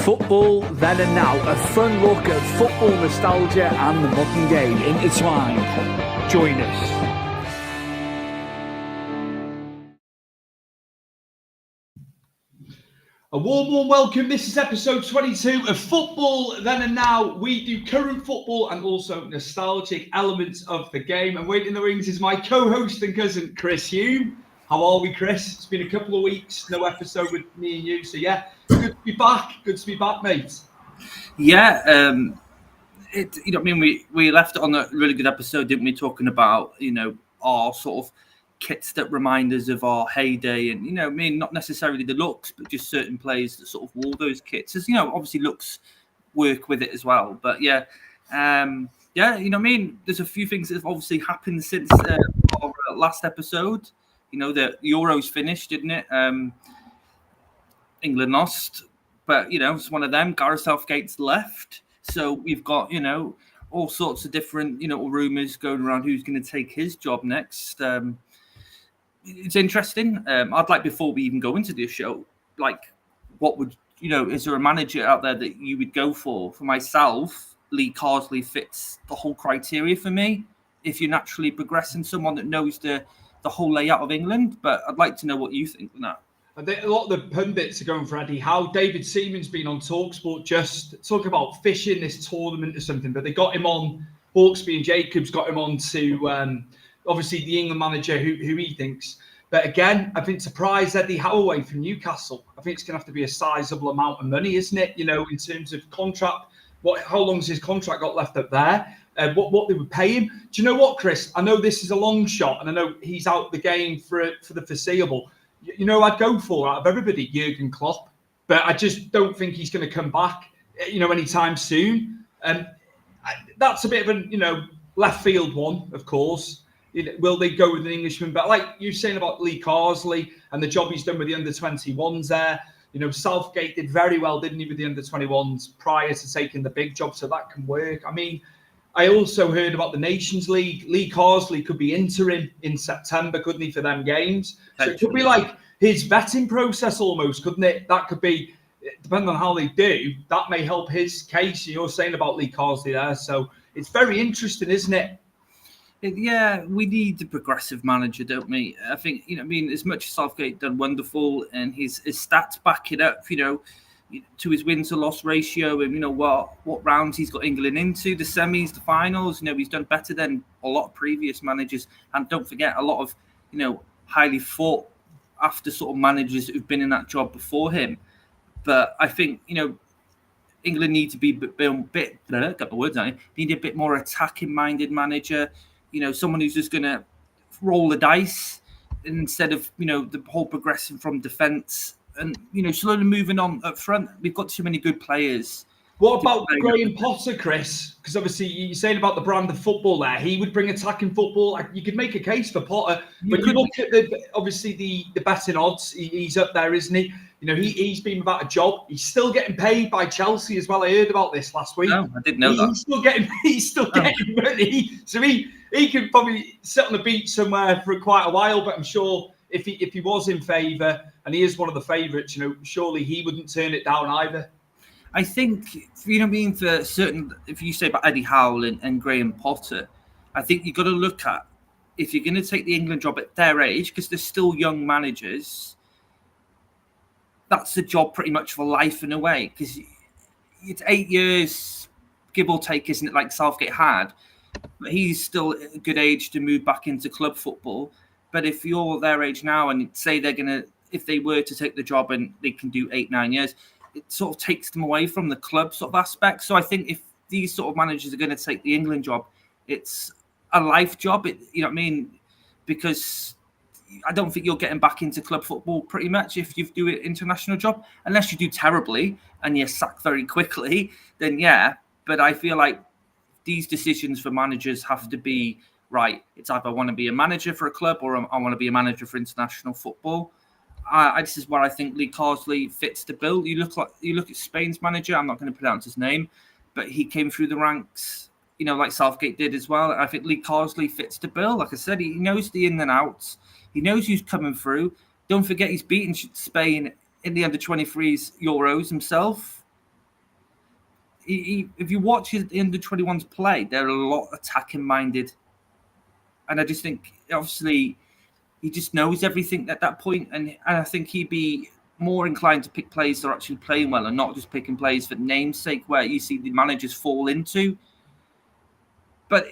Football then and now, a fun look at football nostalgia and the modern game intertwined. Join us. A warm welcome. This is episode 22 of Football Then and Now. We do current football and also nostalgic elements of the game. And waiting in the wings is my co-host and cousin, Chris Hume. How are we, Chris? It's been a couple of weeks, no episode with me and you. So yeah, good to be back. Good to be back, mate. Yeah, we left it on a really good episode, didn't we? Talking about, our sort of kits that remind us of our heyday, and not necessarily the looks, but just certain players that sort of wore those kits. As obviously looks work with it as well. But there's a few things that have obviously happened since our last episode. The Euros finished, didn't it? England lost, but it's one of them. Gareth Southgate's left, so we've got all sorts of different rumours going around who's going to take his job next. It's interesting. I'd like, before we even go into this show, what would is there a manager out there that you would go for? For myself, Lee Carsley fits the whole criteria for me. If you're naturally progressing, someone that knows the whole layout of England, but I'd like to know what you think on that. A lot of the pundits are going for Eddie Howe. David Seaman's been on TalkSport just talking about fishing this tournament or something, but they got him on. Hawksby and Jacobs got him on to obviously the England manager who he thinks. But again, I've been surprised Eddie Howe away from Newcastle. I think it's going to have to be a sizable amount of money, isn't it? In terms of contract. How long's his contract got left up there? What they would pay him. Do you know what, Chris? I know this is a long shot, and I know he's out the game for the foreseeable. I'd go for, out of everybody, Jurgen Klopp, but I just don't think he's going to come back, anytime soon. That's a bit of a, left field one, of course. Will they go with an Englishman? But like you're saying about Lee Carsley and the job he's done with the under-21s there, Southgate did very well, didn't he, with the under-21s prior to taking the big job, so that can work. I mean, I also heard about the Nations League. Lee Carsley could be interim in September, couldn't he, for them games? So it could be like his vetting process almost, couldn't it? That could be, depending on how they do, that may help his case. You're saying about Lee Carsley there. So it's very interesting, isn't it? Yeah, we need a progressive manager, don't we? I think, as much as Southgate done wonderful and his stats back it up, to his win to loss ratio, and what rounds he's got England into, the semis, the finals. He's done better than a lot of previous managers, and don't forget a lot of highly fought after sort of managers who've been in that job before him. But I think England need to be need a bit more attacking minded manager. Someone who's just going to roll the dice instead of the whole progressing from defence. And, slowly moving on up front. We've got too many good players. What about Graham Potter, Chris? Because obviously you're saying about the brand of football there. He would bring attacking football. You could make a case for Potter. But you look at the betting odds. He's up there, isn't he? He's been without a job. He's still getting paid by Chelsea as well. I heard about this last week. No, I didn't know that. He's still getting money. So he could probably sit on the beach somewhere for quite a while. But I'm sure if he was in favour, and he is one of the favourites, surely he wouldn't turn it down either. I think, for certain, if you say about Eddie Howe and Graham Potter, I think you've got to look at, if you're going to take the England job at their age, because they're still young managers, that's the job pretty much for life in a way, because it's 8 years, give or take, isn't it, like Southgate had? But he's still a good age to move back into club football. But if you're their age now and say they're going to, if they were to take the job and they can do 8-9 years, it sort of takes them away from the club sort of aspect. So I think if these sort of managers are going to take the England job, it's a life job. Because I don't think you're getting back into club football pretty much if you do an international job, unless you do terribly and you're sacked very quickly, then yeah. But I feel like these decisions for managers have to be right. It's either I want to be a manager for a club or I want to be a manager for international football. This is where I think Lee Carsley fits the bill. You look at Spain's manager. I'm not going to pronounce his name, but he came through the ranks, like Southgate did as well. I think Lee Carsley fits the bill. Like I said, he knows the in and outs. He knows who's coming through. Don't forget, he's beaten Spain in the under-23s Euros himself. if you watch the under-21s play, they're a lot attacking minded, and I just think obviously he just knows everything at that point, and I think he'd be more inclined to pick players that are actually playing well and not just picking players for namesake, where you see the managers fall into. But,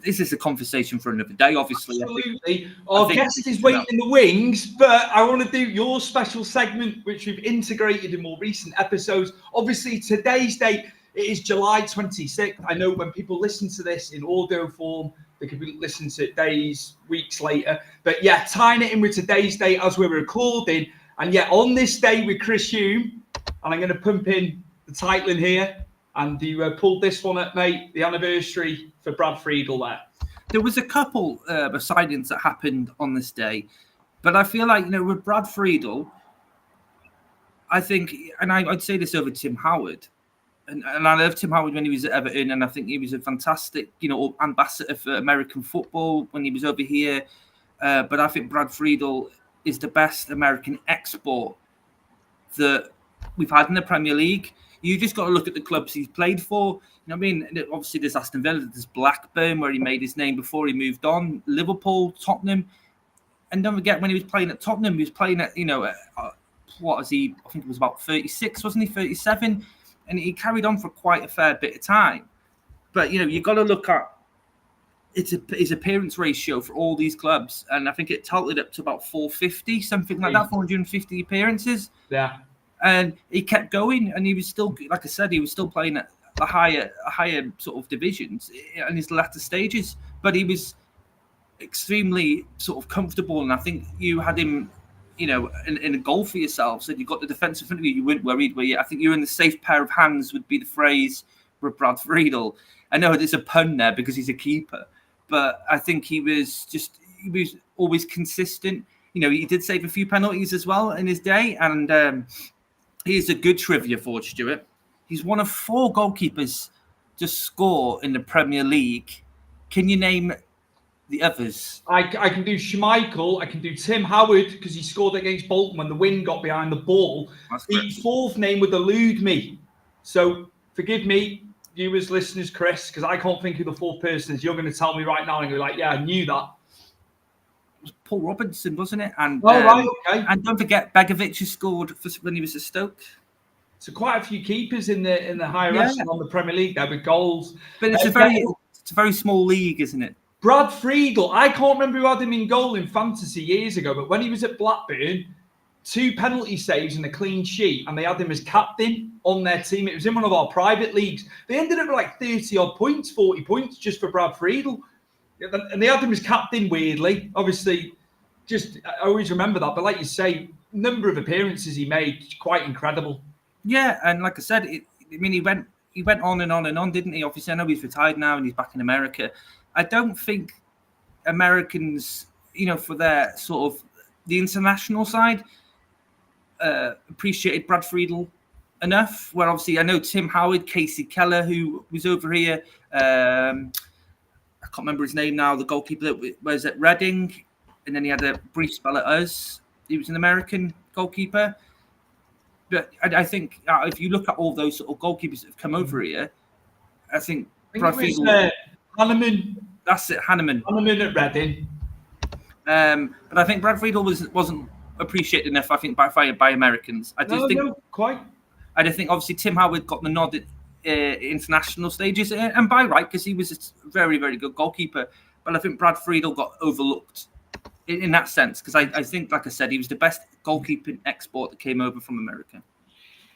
this is a conversation for another day, obviously. Absolutely. Our guest is waiting in the wings, but I want to do your special segment, which we've integrated in more recent episodes. Obviously, today's date, it is July 26th. I know when people listen to this in audio form, they could be listening to it days, weeks later. But yeah, tying it in with today's date as we're recording. And yeah, on this day with Chris Hume, and I'm going to pump in the title in here, and you pulled this one up, mate, the anniversary for Brad Friedel there. There was a couple of signings that happened on this day, but I feel like, with Brad Friedel, I think, and I'd say this over Tim Howard, and I love Tim Howard when he was at Everton, and I think he was a fantastic, ambassador for American football when he was over here. But I think Brad Friedel is the best American export that we've had in the Premier League. You just got to look at the clubs he's played for. Obviously there's Aston Villa, there's Blackburn, where he made his name before he moved on, Liverpool, Tottenham. And don't forget, when he was playing at Tottenham, he was playing at, what was he? I think it was about 36, wasn't he? 37. And he carried on for quite a fair bit of time. But, you've got to look at his appearance ratio for all these clubs. And I think it totaled up to about 450, something like that, 450 appearances. Yeah. And he kept going, and he was still, like I said, he was still playing at a higher sort of divisions in his latter stages. But he was extremely sort of comfortable, and I think you had him, in a goal for yourself. So you got the defence in front of you. You weren't worried. I think you're in the safe pair of hands would be the phrase for Brad Friedel. I know there's a pun there because he's a keeper, but I think he was always consistent. He did save a few penalties as well in his day, and here's a good trivia for Stuart. He's one of 4 goalkeepers to score in the Premier League. Can you name the others? I can do Schmeichel. I can do Tim Howard because he scored against Bolton when the wind got behind the ball. The 4th name would elude me. So forgive me, viewers, listeners, Chris, because I can't think of the 4th person as you're going to tell me right now. And you're like, yeah, I knew that. It was Paul Robinson, wasn't it? And right, okay. And don't forget, Begovic has scored when he was at Stoke. So quite a few keepers in the higher echelon on the Premier League there with goals. But it's a very small league, isn't it? Brad Friedel, I can't remember who had him in goal in fantasy years ago, but when he was at Blackburn, 2 penalty saves and a clean sheet, and they had him as captain on their team. It was in one of our private leagues. They ended up with like 30-odd points, 40 points just for Brad Friedel. And they had him as captain, weirdly. Obviously, I always remember that. But like you say, number of appearances he made, quite incredible. Yeah, and like I said, he went on and on and on, didn't he? Obviously, I know he's retired now and he's back in America. I don't think Americans, for their sort of the international side, appreciated Brad Friedel enough. Where obviously I know Tim Howard, Casey Keller, who was over here. I can't remember his name now. The goalkeeper that was at Reading, and then he had a brief spell at us. He was an American goalkeeper. But I think if you look at all those sort of goalkeepers that have come over here, I think Brad Friedel. Hanneman. That's it, Hanneman. Hanneman at Reading. But I think Brad Friedel wasn't appreciated enough, I think, by Americans. No, quite. I don't think, obviously, Tim Howard got the nod at international stages, and by right, because he was a very, very good goalkeeper. But I think Brad Friedel got overlooked in that sense, because I think, like I said, he was the best goalkeeping export that came over from America.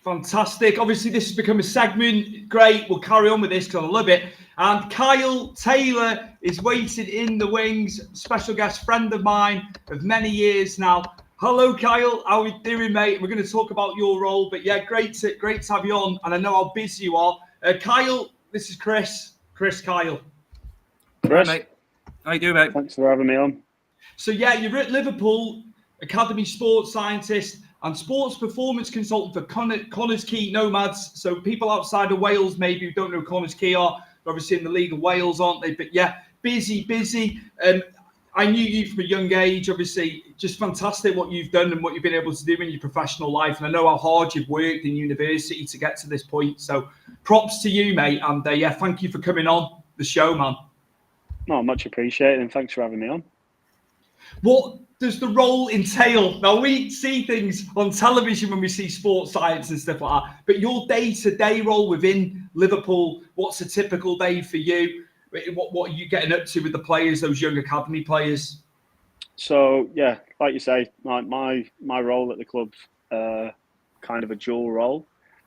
Fantastic. Obviously, this has become a segment. Great. We'll carry on with this because I love it. And Kyle Taylor is waiting in the wings. Special guest friend of mine of many years now. Hello, Kyle. How are you doing, mate? We're going to talk about your role. But yeah, great to have you on. And I know how busy you are. Kyle, this is Chris. Kyle. Chris. Hi, mate. How you doing, mate? Thanks for having me on. So yeah, you're at Liverpool, Academy sports scientist and sports performance consultant for Connahs, Quay, Nomads. So people outside of Wales maybe who don't know who Connahs, Quay are, they're obviously in the League of Wales, aren't they? But yeah, busy. I knew you from a young age, obviously, just fantastic what you've done and what you've been able to do in your professional life. And I know how hard you've worked in university to get to this point. So props to you, mate. And yeah, thank you for coming on the show, man. No, much appreciated, and thanks for having me on. What does the role entail? Now, we see things on television when we see sports science and stuff like that, but your day-to-day role within Liverpool, what's a typical day for you? What are you getting up to with the players, those young academy players? So, yeah, like you say, my role at the club's kind of a dual role.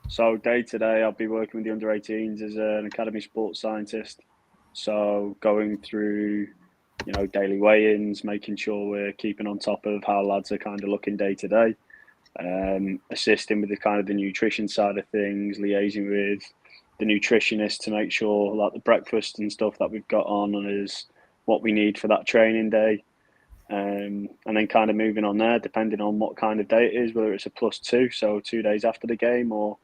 So day to day, I'll be working with the under-18s as an academy sports scientist. So going through, daily weigh-ins, making sure we're keeping on top of how lads are kind of looking day to day, assisting with the kind of the nutrition side of things, liaising with the nutritionist to make sure like the breakfast and stuff that we've got on is what we need for that training day. And then kind of moving on there, depending on what kind of day it is, whether it's a +2, so 2 days after the game, or,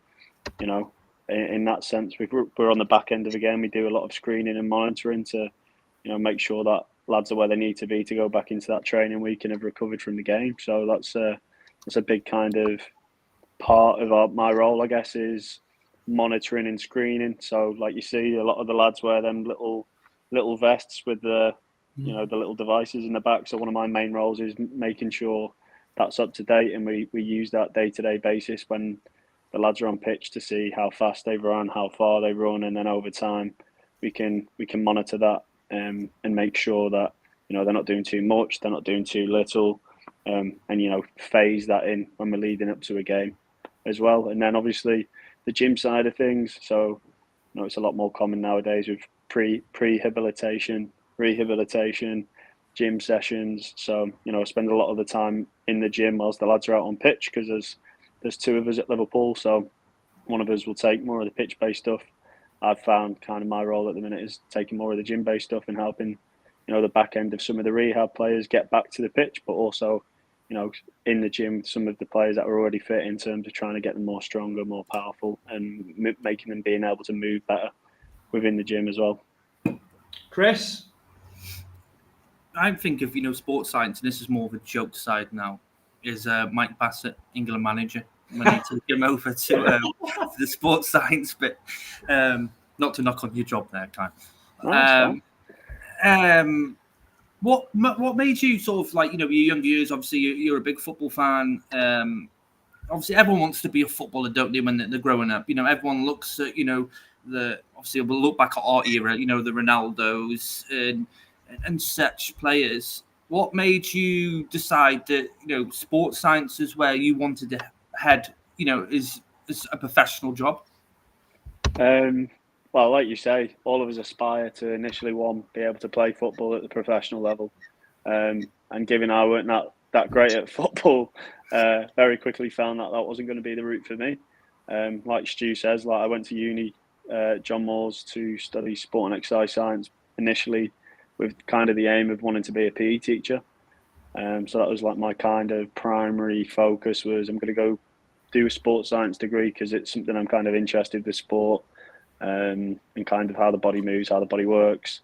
in that sense, we're on the back end of the game. We do a lot of screening and monitoring to, make sure that lads are where they need to be to go back into that training week and have recovered from the game. So that's a big kind of part of my role, I guess, is monitoring and screening. So like you see, a lot of the lads wear them little vests with the the little devices in the back. So one of my main roles is making sure that's up to date, and we use that day-to-day basis when the lads are on pitch to see how fast they run, how far they run, and then over time we can monitor that and make sure that they're not doing too much, they're not doing too little, and phase that in when we're leading up to a game as well. And then obviously the gym side of things. So it's a lot more common nowadays with rehabilitation, gym sessions. So I spend a lot of the time in the gym whilst the lads are out on pitch, because there's two of us at Liverpool, so one of us will take more of the pitch-based stuff. I've found kind of my role at the minute is taking more of the gym-based stuff and helping the back end of some of the rehab players get back to the pitch, but also in the gym, some of the players that are already fit, in terms of trying to get them more stronger, more powerful, and making them being able to move better within the gym as well. Chris? I think of sports science, and this is more of a joke side now, is Mike Bassett, England manager. We need to get him over to the sports science bit. Not to knock on your job there, Kai. What made you sort of your young years? Obviously, you're a big football fan. Obviously, everyone wants to be a footballer, don't they? When they're growing up, everyone looks at obviously we'll look back at our era, the Ronaldos and such players. What made you decide that sports science is where you wanted to head? Is a professional job? Well, like you say, all of us aspire to initially be able to play football at the professional level. And given I weren't that great at football, very quickly found that wasn't going to be the route for me. Like Stu says, I went to uni, John Moores, to study sport and exercise science initially, with kind of the aim of wanting to be a PE teacher. So that was my kind of primary focus, was I'm going to go do a sports science degree because it's something I'm kind of interested with sport, and kind of how the body moves, how the body works.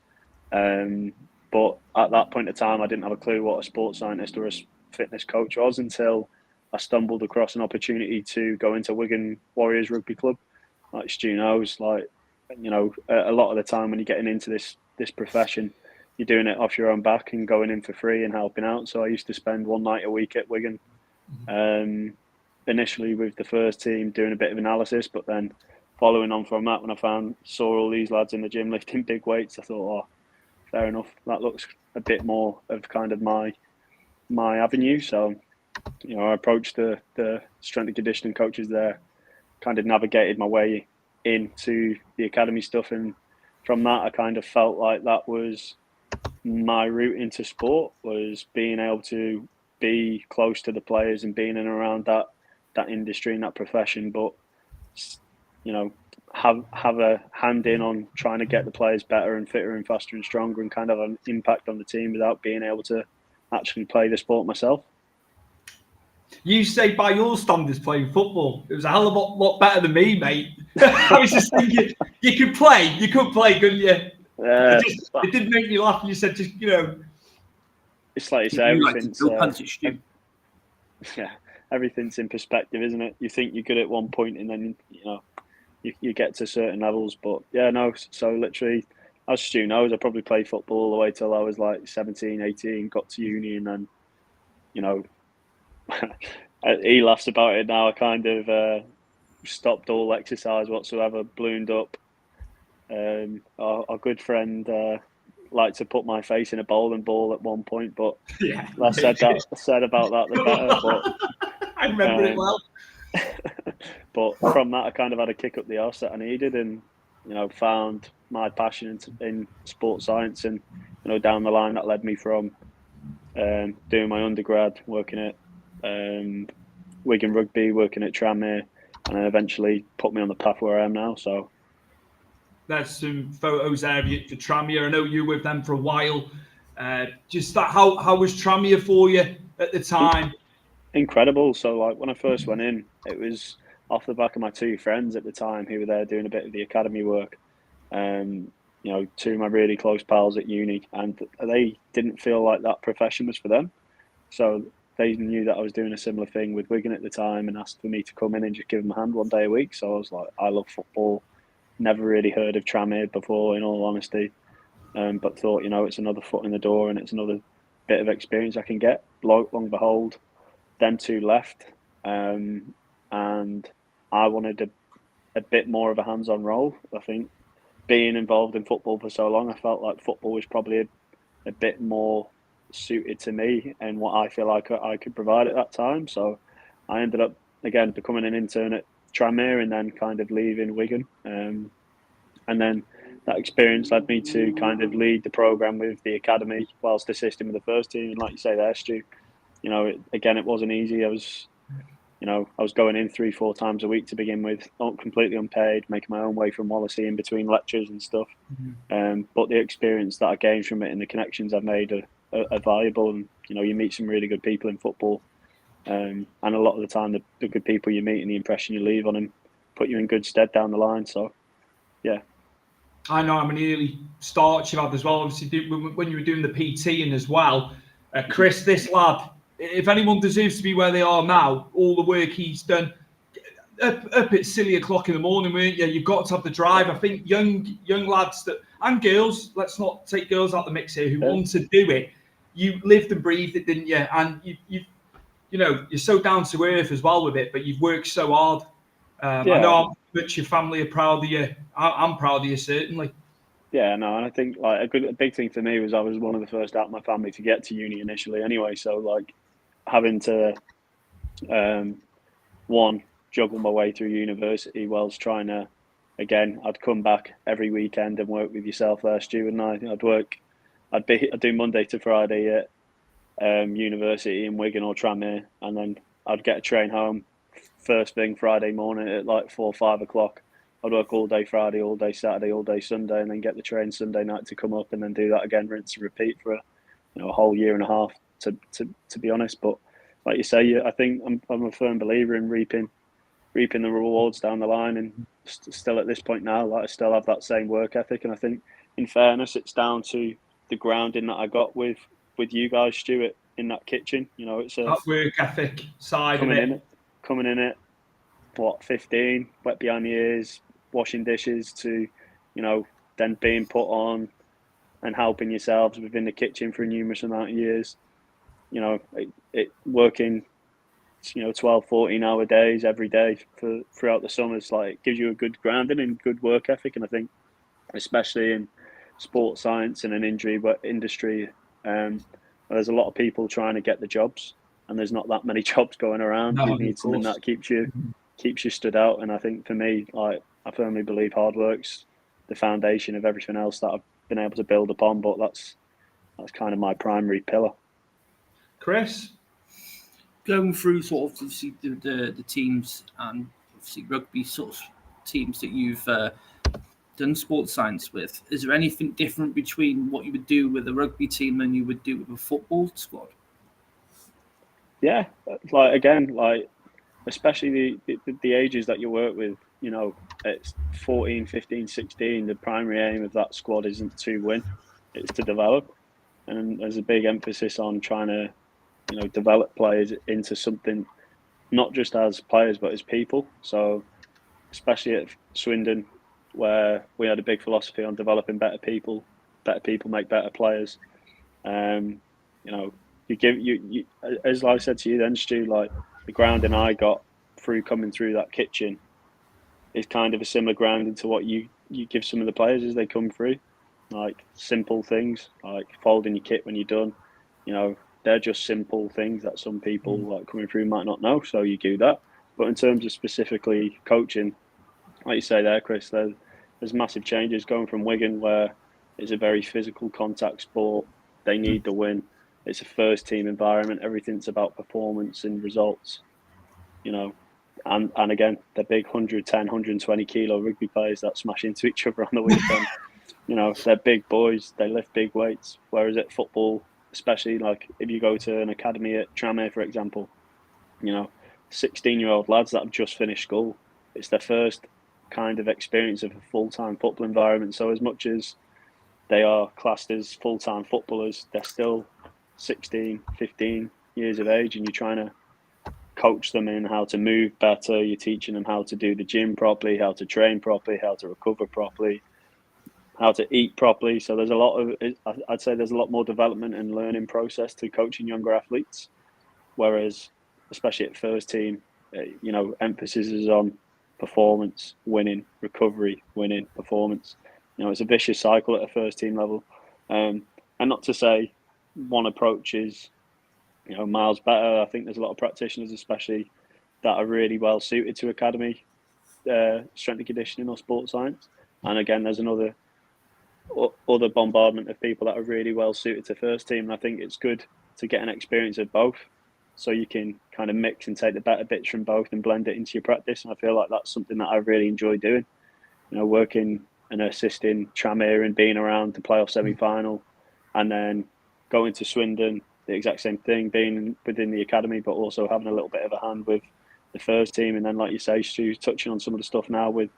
But at that point in time, I didn't have a clue what a sports scientist or a fitness coach was until I stumbled across an opportunity to go into Wigan Warriors Rugby Club. Like Stu knows, a lot of the time when you're getting into this profession, you're doing it off your own back and going in for free and helping out. So I used to spend one night a week at Wigan, initially with the first team, doing a bit of analysis, but then following on from that, when I saw all these lads in the gym lifting big weights, I thought, fair enough, that looks a bit more of kind of my avenue. So, I approached the strength and conditioning coaches there, kind of navigated my way into the academy stuff, and from that I kind of felt like that was my route into sport, was being able to be close to the players and being in and around that industry and that profession, but have a hand in on trying to get the players better and fitter and faster and stronger, and kind of an impact on the team without being able to actually play the sport myself. You say by your standards playing football, it was a hell of a lot better than me, mate. I was just thinking, you could play, couldn't you? It did make me laugh when you said, just it's like you say, everything's in perspective, isn't it? You think you're good at one point, and then you get to certain levels. But yeah, no. So literally, as Stu knows, I probably played football all the way till I was like 17, 18, got to uni, and then, you know, he laughs about it now. I kind of stopped all exercise whatsoever, ballooned up. Our good friend liked to put my face in a bowling ball at one point, but Yeah, less said about that, the better. But I remember it well. but from that, I kind of had a kick up the arse that I needed, and found my passion in sports science, and down the line that led me from doing my undergrad, working at Wigan Rugby, working at Tranmere, and then eventually put me on the path where I am now. So there's some photos there of you for Tranmere. I know you were with them for a while. Just that, how was Tranmere for you at the time? Incredible. So like when I first went in, it was off the back of my two friends at the time who were there doing a bit of the academy work. Two of my really close pals at uni, and they didn't feel like that profession was for them. So they knew that I was doing a similar thing with Wigan at the time and asked for me to come in and just give them a hand one day a week. So I was like, I love football. Never really heard of Tranmere before, in all honesty, but thought, it's another foot in the door and it's another bit of experience I can get. Long and behold, them two left, and I wanted a bit more of a hands-on role. I think being involved in football for so long, I felt like football was probably a bit more suited to me and what I feel like I could provide at that time. So I ended up, again, becoming an intern at Tranmere and then kind of leaving Wigan. And then that experience led me to kind of lead the programme with the academy whilst assisting with the first team. And like you say there, Stu, it wasn't easy. I was going in 3-4 times a week to begin with, not completely unpaid, making my own way from Wallasey in between lectures and stuff. Mm-hmm. But the experience that I gained from it and the connections I've made are valuable. And, you meet some really good people in football. And a lot of the time, the good people you meet and the impression you leave on them put you in good stead down the line. So, yeah. I know how many early starts you've had as well. Obviously, when you were doing the PT and as well. Chris, this lad, if anyone deserves to be where they are now, all the work he's done, up at silly o'clock in the morning, weren't you? You've got to have the drive. I think young lads and girls, let's not take girls out of the mix here, who want to do it. You lived and breathed it, didn't you? And you're so down to earth as well with it, but you've worked so hard. I know how much your family are proud of you. I'm proud of you, certainly. Yeah, no, and I think like a big thing for me was I was one of the first out of my family to get to uni initially anyway. So like having to juggle my way through university whilst trying to, again, I'd come back every weekend and work with yourself there, Stu, and I'd do Monday to Friday at university in Wigan or Tranmere, and then I'd get a train home first thing Friday morning at like 4 or 5 o'clock. I'd work all day Friday, all day Saturday, all day Sunday, and then get the train Sunday night to come up, and then do that again, rinse and repeat for a whole year and a half. To be honest, but like you say, I think I'm a firm believer in reaping the rewards down the line, and still at this point now, like I still have that same work ethic, and I think, in fairness, it's down to the grounding that I got with you guys, Stuart, in that kitchen. It's that work ethic side of it. Coming in at 15, wet behind the ears, washing dishes, to then being put on and helping yourselves within the kitchen for a numerous amount of years. It working 12, 14-hour days every day throughout the summers, like, it gives you a good grounding and good work ethic. And I think, especially in sports science and an injury industry, there's a lot of people trying to get the jobs, and there's not that many jobs going around. No, you need something that keeps you stood out. And I think for me, like, I firmly believe hard work's the foundation of everything else that I've been able to build upon. But that's kind of my primary pillar. Chris, going through sort of obviously the teams and obviously rugby sort of teams that you've done sports science with, is there anything different between what you would do with a rugby team than you would do with a football squad? Yeah, like especially the ages that you work with, it's 14, 15, 16. The primary aim of that squad isn't to win, it's to develop. And there's a big emphasis on trying to, develop players into something, not just as players, but as people. So especially at Swindon, where we had a big philosophy on developing better people. Better people make better players. You know, you as I said to you then, Stu, like the grounding I got through coming through that kitchen is kind of a similar grounding to what you give some of the players as they come through. Like simple things, like folding your kit when you're done. You know, they're just simple things that some people like coming through might not know. So you do that. But in terms of specifically coaching, like you say there, Chris, there's massive changes going from Wigan, where it's a very physical contact sport. They need the win. It's a first team environment. Everything's about performance and results. You know, and again, they're big 110, 120 kilo rugby players that smash into each other on the weekend. You know, they're big boys. They lift big weights. Whereas at football, especially like if you go to an academy at Tranmere, for example, you know, 16-year-old lads that have just finished school, it's their first kind of experience of a full-time football environment. So as much as they are classed as full-time footballers, they're still 16, 15 years of age, and you're trying to coach them in how to move better. You're teaching them how to do the gym properly, how to train properly, how to recover properly, how to eat properly. So there's a lot of, I'd say there's a lot more development and learning process to coaching younger athletes. Whereas, especially at first team, you know, emphasis is on performance, winning, recovery, winning, performance. You know, it's a vicious cycle at a first team level. And not to say one approach is, you know, miles better. I think there's a lot of practitioners, especially that are really well suited to academy strength and conditioning or sports science. And again, there's other bombardment of people that are really well suited to first team. And I think it's good to get an experience of both, so you can kind of mix and take the better bits from both and blend it into your practice. And I feel like that's something that I really enjoy doing. You know, working and assisting Tranmere and being around the playoff semi-final, and then going to Swindon, the exact same thing, being within the academy, but also having a little bit of a hand with the first team. And then, like you say, Stu, touching on some of the stuff now with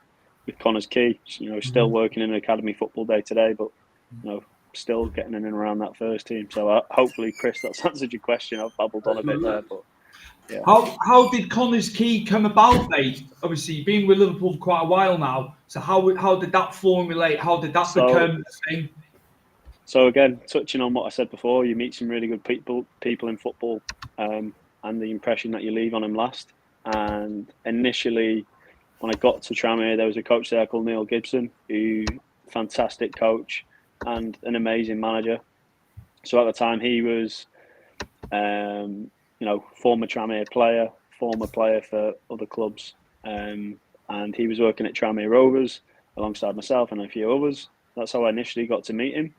Connahs Quay, you know, still working in an academy football day today, but, you know, still getting in and around that first team. So hopefully, Chris, that's answered your question. I've babbled on a bit there, but yeah. How did Connahs Quay come about, mate? Obviously, you've been with Liverpool for quite a while now. So how did that formulate? How did that become a thing? So again, touching on what I said before, you meet some really good people in football, and the impression that you leave on them last. And initially, when I got to Tranmere, there was a coach there called Neil Gibson, who fantastic coach and an amazing manager. So at the time, he was, you know, former Tranmere player, former player for other clubs, and he was working at Tranmere Rovers alongside myself and a few others. That's how I initially got to meet him.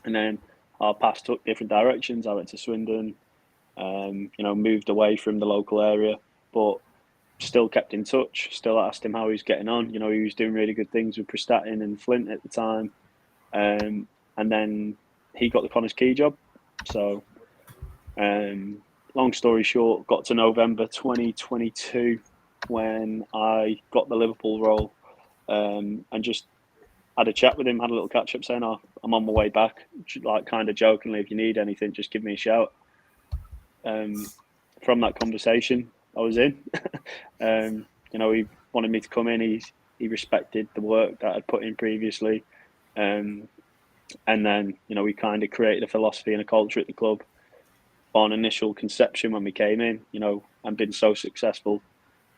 And then our paths took different directions. I went to Swindon, you know, moved away from the local area, but still kept in touch. Still asked him how he was getting on. You know, he was doing really good things with Prestatyn and Flint at the time. And then he got the Connahs Quay job. So, long story short, got to November 2022 when I got the Liverpool role, and just had a chat with him, had a little catch up saying, "Oh, I'm on my way back," like kind of jokingly, "If you need anything, just give me a shout." From that conversation, I was in. You know, he wanted me to come in. He respected the work that I'd put in previously. And then, you know, we kind of created a philosophy and a culture at the club on initial conception when we came in, you know, and been so successful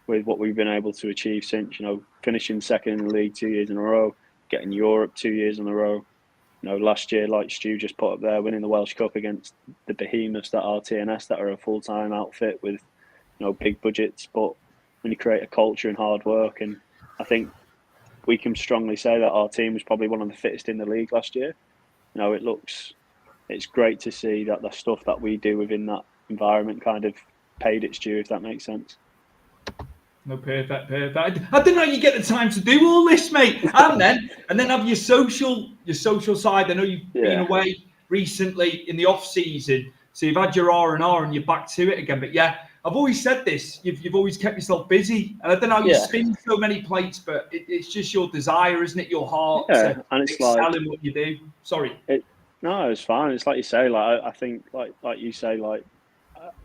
with what we've been able to achieve since, you know, finishing second in the league 2 years in a row, getting Europe 2 years in a row. You know, last year, like Stu just put up there, winning the Welsh Cup against the behemoths that are TNS, that are a full-time outfit with, you know, big budgets. But when you create a culture and hard work, and I think we can strongly say that our team was probably one of the fittest in the league last year. You know, it's great to see that the stuff that we do within that environment kind of paid its due, if that makes sense. No, perfect. I didn't know you get the time to do all this, mate. And then have your social side. I know you've been away recently in the off season, so you've had your R&R and you're back to it again. But yeah, I've always said this. You've always kept yourself busy, and I don't know how you spin so many plates, but it's just your desire, isn't it? Your heart to and it's excel in what you do. Sorry. No, it's fine. It's like you say. Like I think, like you say, like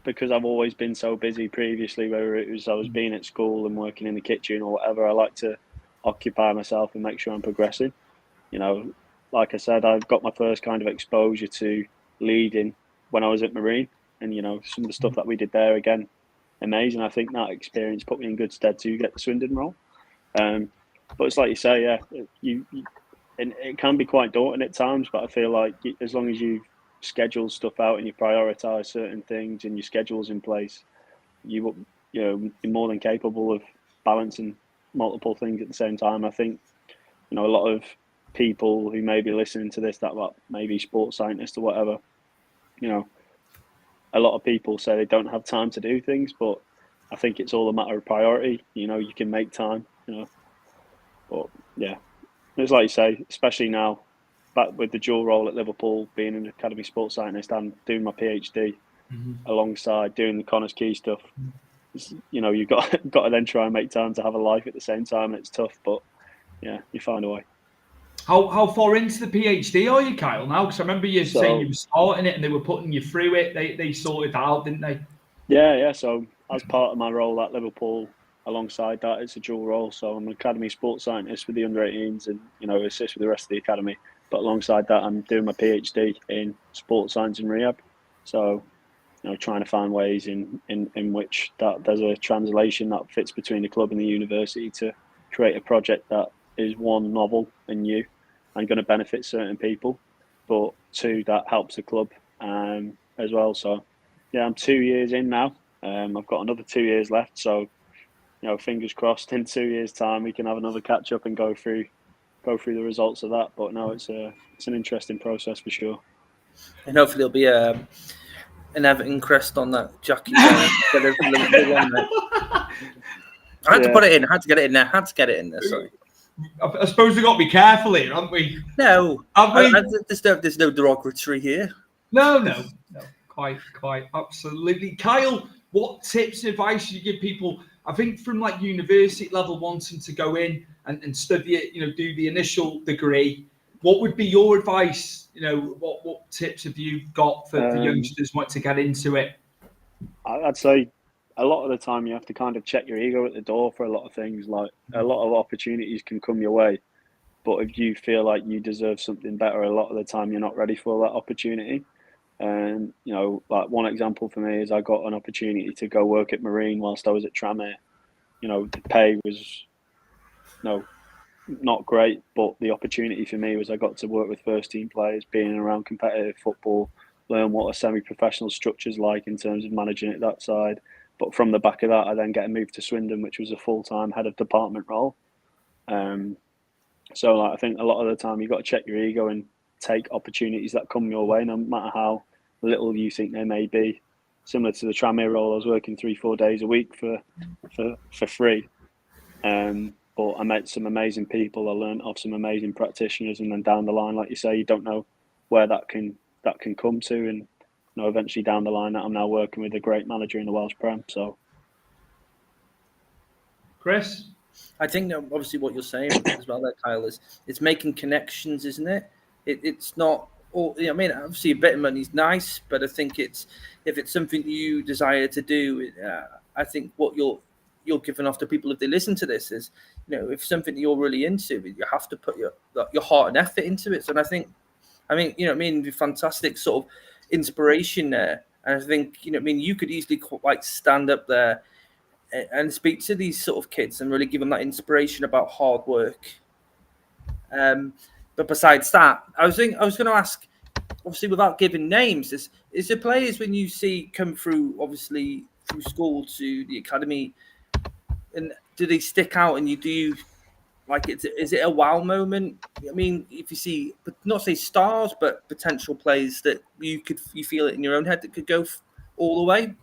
because I've always been so busy previously, whether it was I was being at school and working in the kitchen or whatever, I like to occupy myself and make sure I'm progressing. You know, like I said, I've got my first kind of exposure to leading when I was at Marine, and you know, some of the stuff that we did there, again, amazing. I think that experience put me in good stead to get the Swindon role. But it's like you say, yeah, and it can be quite daunting at times, but I feel like as long as you schedule stuff out and you prioritise certain things and your schedule's in place, you're more than capable of balancing multiple things at the same time. I think, you know, a lot of people who may be listening to this that maybe sports scientists or whatever, you know, a lot of people say they don't have time to do things, but I think it's all a matter of priority. You know, you can make time, you know, but yeah, it's like you say, especially now, back with the dual role at Liverpool, being an academy sports scientist and doing my PhD alongside doing the Connahs Quay stuff. You know, you've got to then try and make time to have a life at the same time, and it's tough, but yeah, you find a way. How far into the PhD are you, Kyle, now? Because I remember you saying you were starting it and they were putting you through it. They sorted that out, didn't they? Yeah. So as part of my role at Liverpool, alongside that, it's a dual role. So I'm an academy sports scientist with the under-18s and, you know, assist with the rest of the academy. But alongside that, I'm doing my PhD in sports science and rehab. So, you know, trying to find ways in which that there's a translation that fits between the club and the university to create a project that is, one, novel and new and going to benefit certain people, but two, that helps the club as well. So, yeah, I'm 2 years in now. I've got another 2 years left. So, you know, fingers crossed in 2 years' time we can have another catch up and go through the results of that. But no, it's an interesting process for sure. And hopefully there'll be an Everton crest on that jacket. I had to put it in. I had to get it in there. Sorry. I suppose we've got to be careful here, haven't we? No. There's no derogatory here. No. Quite. Absolutely. Kyle, what tips and advice do you give people, I think from like university level, wanting to go in and study it, you know, do the initial degree? What would be your advice? You know, what tips have you got for youngsters who want to get into it? I'd say a lot of the time you have to kind of check your ego at the door for a lot of things. Like a lot of opportunities can come your way, but if you feel like you deserve something better, a lot of the time you're not ready for that opportunity. And, you know, like one example for me is I got an opportunity to go work at Marine whilst I was at Tranmere. You know, the pay was not great, but the opportunity for me was I got to work with first team players, being around competitive football, learn what a semi-professional structure's like in terms of managing it that side. But from the back of that, I then get a move to Swindon, which was a full-time head of department role. So like, I think a lot of the time you've got to check your ego and take opportunities that come your way, no matter how little you think they may be. Similar to the Tranmere role, I was working 3-4 days a week for free. But I met some amazing people. I learned off some amazing practitioners, and then down the line, like you say, you don't know where that can come to, and you know, eventually down the line, I'm now working with a great manager in the Welsh Prem. So, Chris, I think that obviously what you're saying as well, there, Kyle, is it's making connections, isn't it? It's not all. You know, I mean, obviously a bit of money's nice, but I think if it's something you desire to do, I think what you're giving off to people if they listen to this is, you know, if something you're really into, you have to put your heart and effort into it. And I think, you know, I mean, fantastic sort of inspiration there. And I think, you know, I mean, you could easily like stand up there and speak to these sort of kids and really give them that inspiration about hard work. But besides that, I was going to ask, obviously, without giving names, is there players when you see come through, obviously through school to the academy, and do they stick out? And you like, is it a wow moment? I mean, if you see, not say stars, but potential players that you feel it in your own head that could go all the way.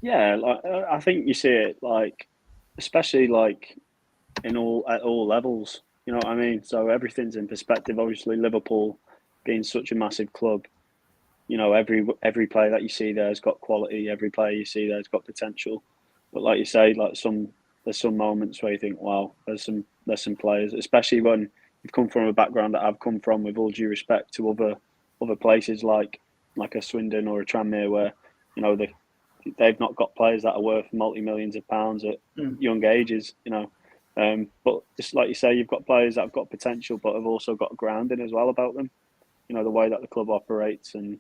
Yeah, like, I think you see it, like, especially like at all levels. You know what I mean? So everything's in perspective. Obviously, Liverpool being such a massive club, you know, every player that you see there's got quality. Every player you see there's got potential. But like you say, like there's some moments where you think, wow, there's some players, especially when you've come from a background that I've come from, with all due respect to other places like a Swindon or a Tranmere, where, you know, they've not got players that are worth multi-millions of pounds at young ages, but just like you say, you've got players that have got potential, but have also got grounding as well about them. The way that the club operates and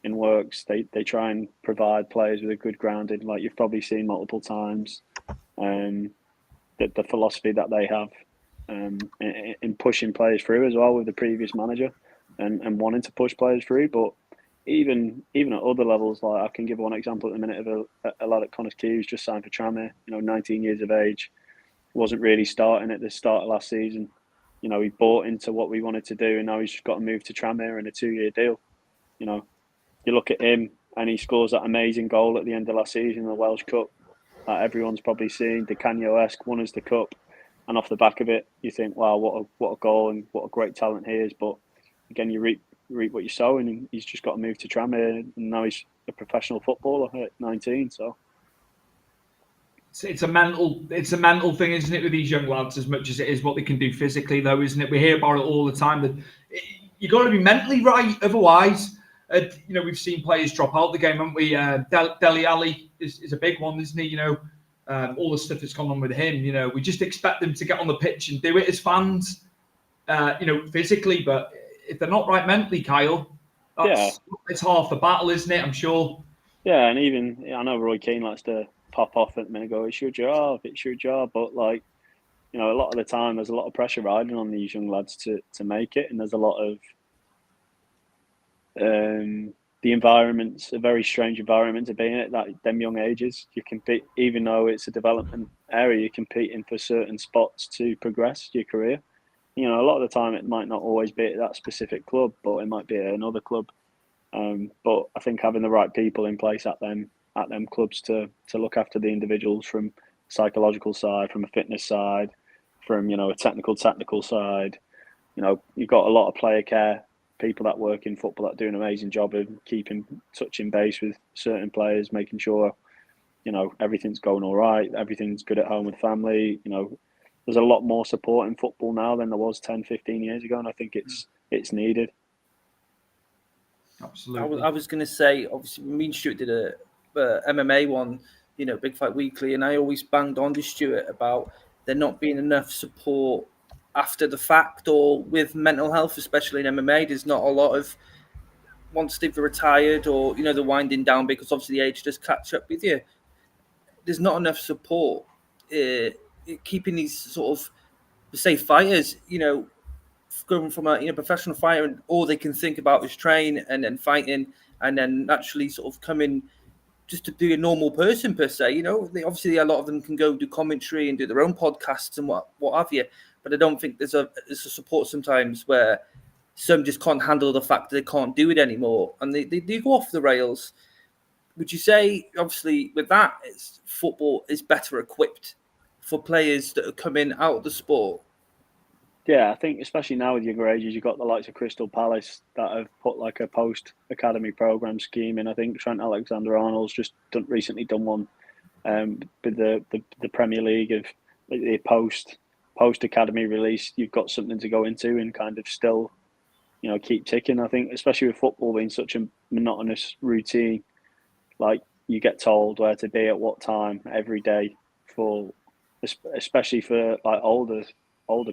works, they try and provide players with a good grounding, like you've probably seen multiple times. The philosophy that they have in pushing players through as well with the previous manager and wanting to push players through. But even at other levels, like I can give one example at the minute of a lad at Connahs Quay who's just signed for Tranmere, 19 years of age, wasn't really starting at the start of last season. He bought into what we wanted to do, and now he's just got to move to Tranmere in a 2-year deal. You look at him and he scores that amazing goal at the end of last season in the Welsh Cup that everyone's probably seen, Di Canio-esque, won us the cup, and off the back of it, you think, wow, what a goal and what a great talent he is. But again, you reap what you sow, and he's just got to move to Tranmere, and now he's a professional footballer at 19. So it's a mental thing, isn't it, with these young lads, as much as it is what they can do physically, though, isn't it? We hear about it all the time that you got to be mentally right, otherwise. We've seen players drop out the game, haven't we? Dele Alli is a big one, isn't he? All the stuff that's gone on with him. We just expect them to get on the pitch and do it as fans, physically. But if they're not right mentally, Kyle, it's half the battle, isn't it? I'm sure. Yeah, and even I know Roy Keane likes to pop off at the minute and go, it's your job. But a lot of the time there's a lot of pressure riding on these young lads to make it, and there's a lot of the environment's a very strange environment to be in at them young ages. You compete, even though it's a development area, you're competing for certain spots to progress your career. A lot of the time it might not always be at that specific club, but it might be at another club. But I think having the right people in place at them clubs to look after the individuals from a psychological side, from a fitness side, from a technical side. You've got a lot of player care people that work in football that do an amazing job of touching base with certain players, making sure everything's going all right, everything's good at home with family. There's a lot more support in football now than there was 10, 15 years ago, and I think it's needed. Absolutely. I was going to say, obviously, me and Stuart did a MMA one, Big Fight Weekly, and I always banged on to Stuart about there not being enough support after the fact or with mental health, especially in MMA. There's not a lot of, once they've retired or, they're winding down, because obviously the age does catch up with you. There's not enough support keeping these sort of, say, fighters, going from a professional fighter, and all they can think about is train and then fighting, and then naturally sort of coming just to be a normal person per se. Obviously a lot of them can go do commentary and do their own podcasts and what have you. But I don't think there's a support sometimes where some just can't handle the fact that they can't do it anymore, and they do go off the rails. Would you say, obviously, with that, football is better equipped for players that are coming out of the sport? Yeah, I think especially now with younger ages, you've got the likes of Crystal Palace that have put like a post-academy programme scheme in. I think Trent Alexander-Arnold's just recently done one with the Premier League of the post-academy release. You've got something to go into and kind of still, keep ticking. I think especially with football being such a monotonous routine, like you get told where to be at what time every day, especially for like older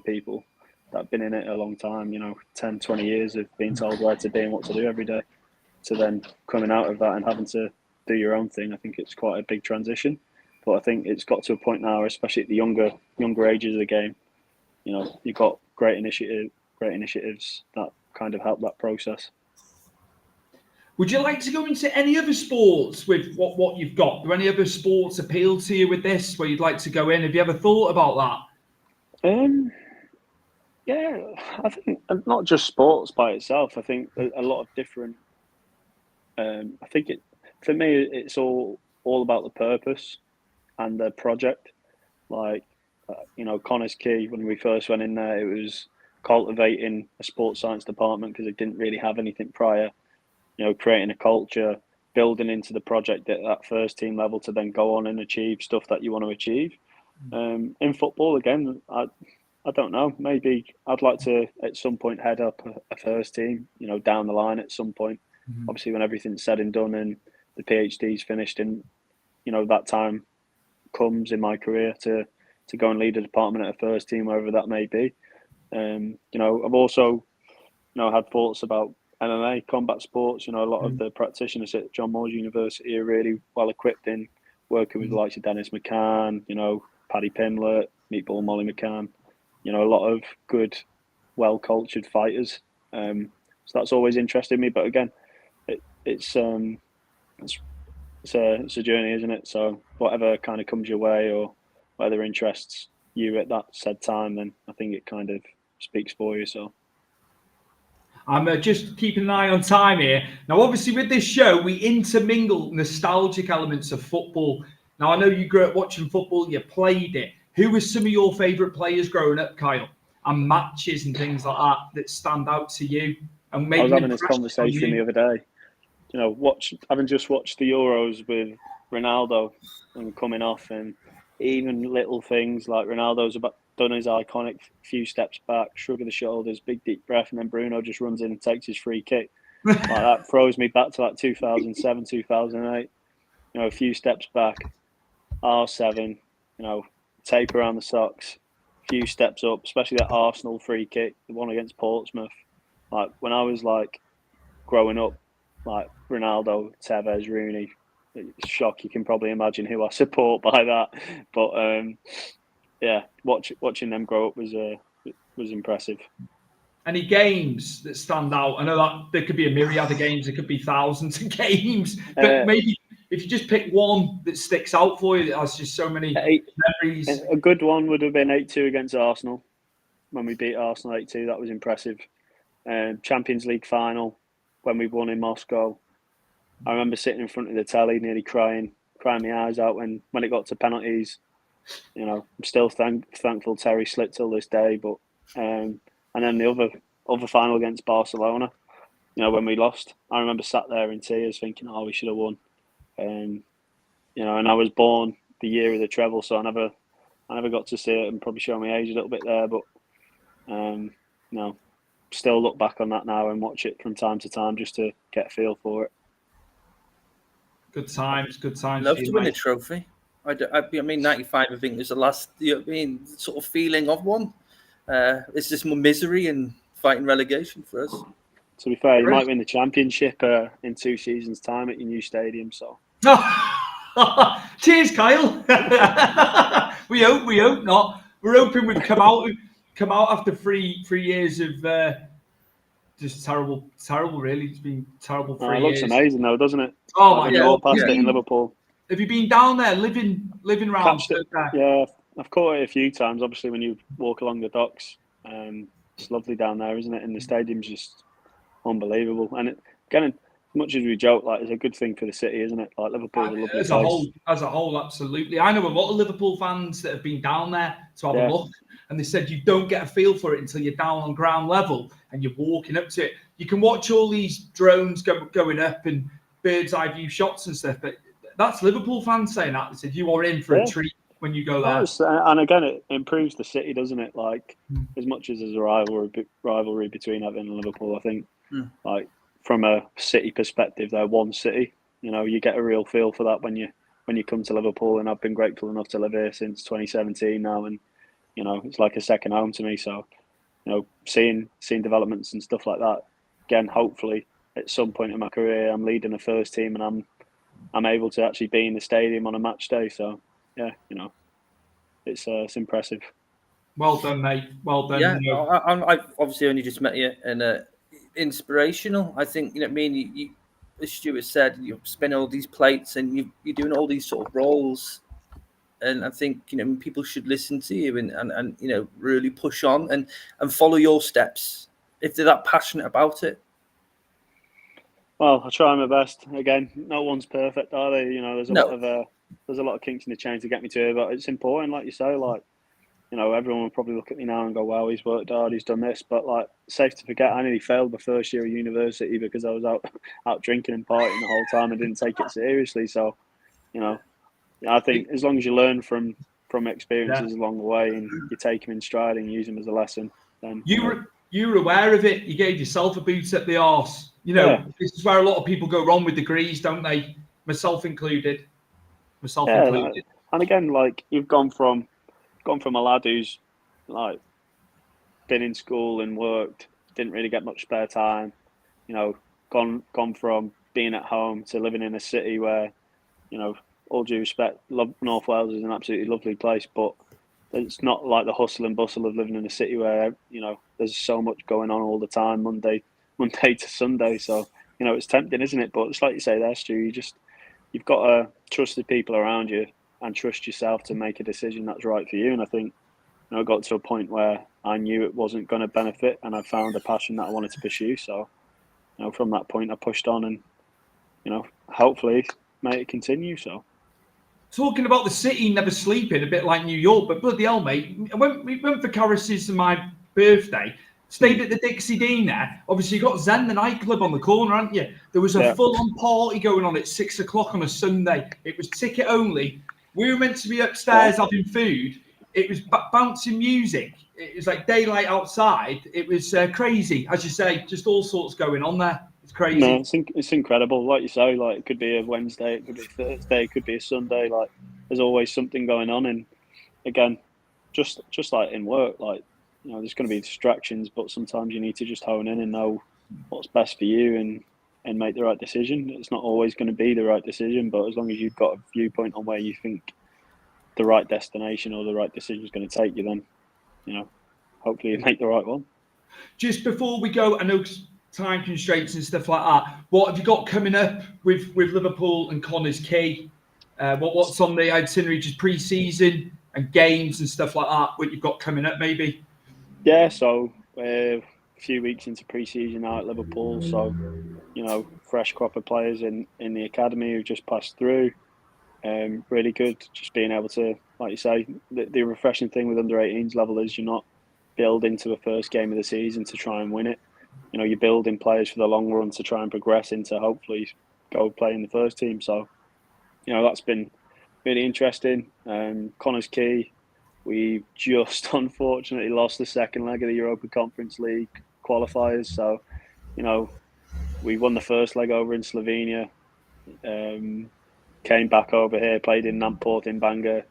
people that have been in it a long time, 10, 20 years of being told where to be and what to do every day, to then coming out of that and having to do your own thing. I think it's quite a big transition, but I think it's got to a point now, especially at the younger ages of the game, you've got great initiatives that kind of help that process. Would you like to go into any other sports with what you've got? Do any other sports appeal to you with this, where you'd like to go in? Have you ever thought about that? Yeah, I think not just sports by itself. I think a lot of different. I think for me, it's all about the purpose and the project. Like, Connahs Quay, when we first went in there, it was cultivating a sports science department because it didn't really have anything prior. Creating a culture, building into the project at that first team level to then go on and achieve stuff that you want to achieve. In football, again, I don't know. Maybe I'd like to at some point head up a first team, down the line at some point. Obviously, when everything's said and done and the PhD's finished in that time comes in my career to go and lead a department at a first team, wherever that may be. I've also, had thoughts about MMA, combat sports. A lot of the practitioners at John Moores University are really well equipped in working with the likes of Dennis McCann, Paddy Pimlett, Meatball Molly McCann, a lot of good, well-cultured fighters. So that's always interested me. But again, it's a journey, isn't it? So whatever kind of comes your way or whether interests you at that said time, then I think it kind of speaks for you. So I'm just keeping an eye on time here. Now, obviously, with this show, we intermingle nostalgic elements of football. Now, I know you grew up watching football, you played it. Who were some of your favourite players growing up, Kyle? And matches and things like that stand out to you? And I was having this conversation the other day. Having just watched the Euros with Ronaldo and coming off, and even little things like Ronaldo's done his iconic few steps back, shrug of the shoulders, big deep breath, and then Bruno just runs in and takes his free kick. Like that throws me back to 2007, 2008. A few steps back, R7, tape around the socks, few steps up, especially that Arsenal free kick, the one against Portsmouth. Like when I was growing up, like Ronaldo, Tevez, Rooney, it's a shock. You can probably imagine who I support by that. But watching them grow up was impressive. Any games that stand out? I know that there could be a myriad of games, there could be thousands of games, but maybe if you just pick one that sticks out for you, that has just so many memories. A good one would have been 8-2 against Arsenal when we beat Arsenal 8-2. That was impressive. Champions League final when we won in Moscow. I remember sitting in front of the telly, nearly crying my eyes out when it got to penalties. I'm still thankful Terry slipped till this day. But and then the other final against Barcelona, when we lost, I remember sat there in tears thinking, "Oh, we should have won." And I was born the year of the treble, so I never got to see it, and probably show my age a little bit there. But still look back on that now and watch it from time to time just to get a feel for it. Good times. Love to win a trophy. I mean, 95, I think, was the last, sort of feeling of one. It's just more misery and fighting relegation for us. To be fair, you might win the championship in 2 seasons' time at your new stadium. So, cheers, Kyle. we hope not. We're hoping we've come out after three years of just terrible. Really, it's been terrible. It looks amazing though, doesn't it? Oh my God! Past it in Liverpool. Have you been down there, living around? Yeah, I've caught it a few times. Obviously, when you walk along the docks, it's lovely down there, isn't it? And the stadium's just unbelievable. And again, as much as we joke, it's a good thing for the city, isn't it? Like Liverpool's a lovely place. As a whole, absolutely. I know a lot of Liverpool fans that have been down there to have a look, and they said you don't get a feel for it until you're down on ground level and you're walking up to it. You can watch all these drones going up and bird's eye view shots and stuff, but that's Liverpool fans saying that. They said you are in for a treat when you go there. And again, it improves the city, doesn't it? As much as there's a rivalry between Everton and Liverpool, I think, from a city perspective, they're one city. You get a real feel for that when you come to Liverpool, and I've been grateful enough to live here since 2017 now, and it's like a second home to me. So, seeing developments and stuff like that. Again, hopefully, at some point in my career, I'm leading a first team, and I'm able to actually be in the stadium on a match day. So, yeah, it's impressive. Well done, mate. Well done. Yeah, I've obviously only just met you, and inspirational. I think me and you, as Stuart said, you spin all these plates, and you're doing all these sort of roles. And I think people should listen to you and really push on and follow your steps if they're that passionate about it. Well, I try my best. Again, no one's perfect, are they? There's a lot of kinks in the chain to get me to here, but it's important, like you say. Everyone will probably look at me now and go, "Wow, he's worked hard, he's done this." But safe to forget, I nearly failed the first year of university because I was out drinking and partying the whole time and didn't take it seriously. So, I think as long as you learn from experiences along the way and you take them in stride and use them as a lesson, then you were aware of it. You gave yourself a boot up the arse. This is where a lot of people go wrong with degrees, don't they? Myself included. myself Yeah, included. and again, like you've gone from a lad who's like been in school and worked, didn't really get much spare time, you know, gone from being at home to living in a city where, you know, all due respect, North Wales is an absolutely lovely place, but it's not like the hustle and bustle of living in a city where, you know, there's so much going on all the time, Monday to Sunday. So, you know, it's tempting, isn't it? But it's like you say there, Stu, you've got to trust the people around you and trust yourself to make a decision that's right for you. And I think, you know, I got to a point where I knew it wasn't going to benefit, and I found a passion that I wanted to pursue. So, you know, from that point, I pushed on, and, you know, hopefully may it continue. So, Talking about the city never sleeping, a bit like New York, but bloody hell, mate. We went for Carris's and my birthday, stayed at the Dixie Dean there. Obviously, you got Zen, the nightclub on the corner, haven't you? There was a full-on party going on at 6 o'clock on a Sunday. It was ticket only. We were meant to be upstairs having food. It was bouncing music. It was like daylight outside. It was crazy, as you say, just all sorts going on there. It's crazy. No, it's incredible. Like you say, like it could be a Wednesday, it could be a Thursday, it could be a Sunday. Like there's always something going on. And again, just like in work, like, you know, there's going to be distractions, but sometimes you need to just hone in and know what's best for you and make the right decision. It's not always going to be the right decision, but as long as you've got a viewpoint on where you think the right destination or the right decision is going to take you, then, you know, hopefully you make the right one. Just before we go, I know time constraints and stuff like that. What have you got coming up with Liverpool and Connahs Quay? What's on the itinerary? Just pre-season and games and stuff like that. What you've got coming up, maybe? Yeah, so a few weeks into pre-season now at Liverpool, so, you know, fresh crop of players in the academy who've just passed through. Really good, just being able to, like you say, the refreshing thing with under-18s level is you're not building to a first game of the season to try and win it. You know, you're building players for the long run to try and progress into hopefully go play in the first team. So, you know, that's been really interesting. Connahs Quay, we just unfortunately lost the second leg of the Europa Conference League qualifiers. So, you know, we won the first leg over in Slovenia, came back over here, played in Namport in Bangor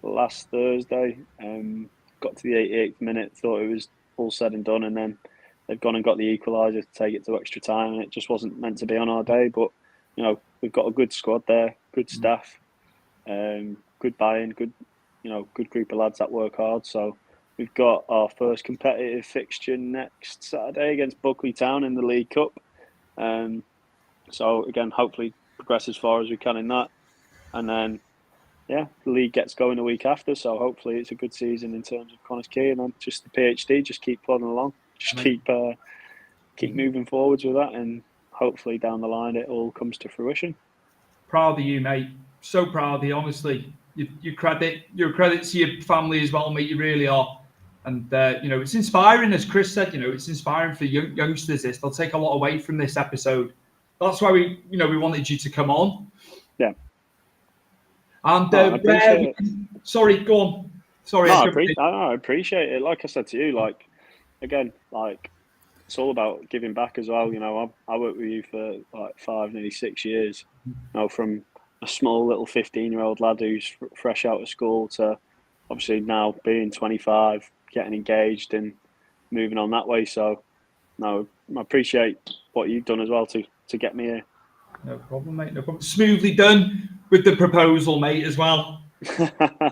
last Thursday, got to the 88th minute, thought it was all said and done, and then they've gone and got the equaliser to take it to extra time, and it just wasn't meant to be on our day. But, you know, we've got a good squad there, good staff, good buy-in, good group of lads that work hard. So we've got our first competitive fixture next Saturday against Buckley Town in the League Cup. So again, hopefully progress as far as we can in that, and then the league gets going the week after. So hopefully it's a good season in terms of Connahs Quay, and then just the PhD, just keep plodding along, just keep moving forwards with that, and hopefully down the line it all comes to fruition. Proud of you, mate. So proud of you, honestly. You're a credit to your family as well, mate. You really are. And, you know, it's inspiring, as Chris said, you know, it's inspiring for youngsters. They'll take a lot away from this episode. That's why we wanted you to come on. Yeah. And sorry, go on. Sorry. No, I appreciate it. Like I said to you, like, again, like, it's all about giving back as well. You know, I worked with you for like 5, nearly 6 years. You know, from a small little 15-year-old lad who's fresh out of school to obviously now being 25, getting engaged and moving on that way. So, no, I appreciate what you've done as well to get me here. No problem, mate. No problem. Smoothly done with the proposal, mate, as well.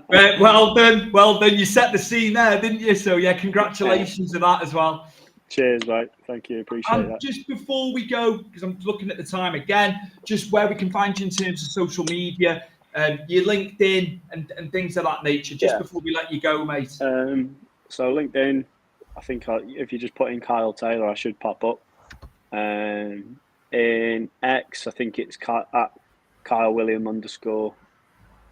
Well done. Well done. You set the scene there, didn't you? So, yeah, congratulations to that as well. Cheers, mate. Thank you. Appreciate that. Just before we go, because I'm looking at the time again, just where we can find you in terms of social media, your LinkedIn and things of that nature, just before we let you go, mate. So LinkedIn, I think if you just put in Kyle Taylor, I should pop up. In X, I think it's at Kyle William _.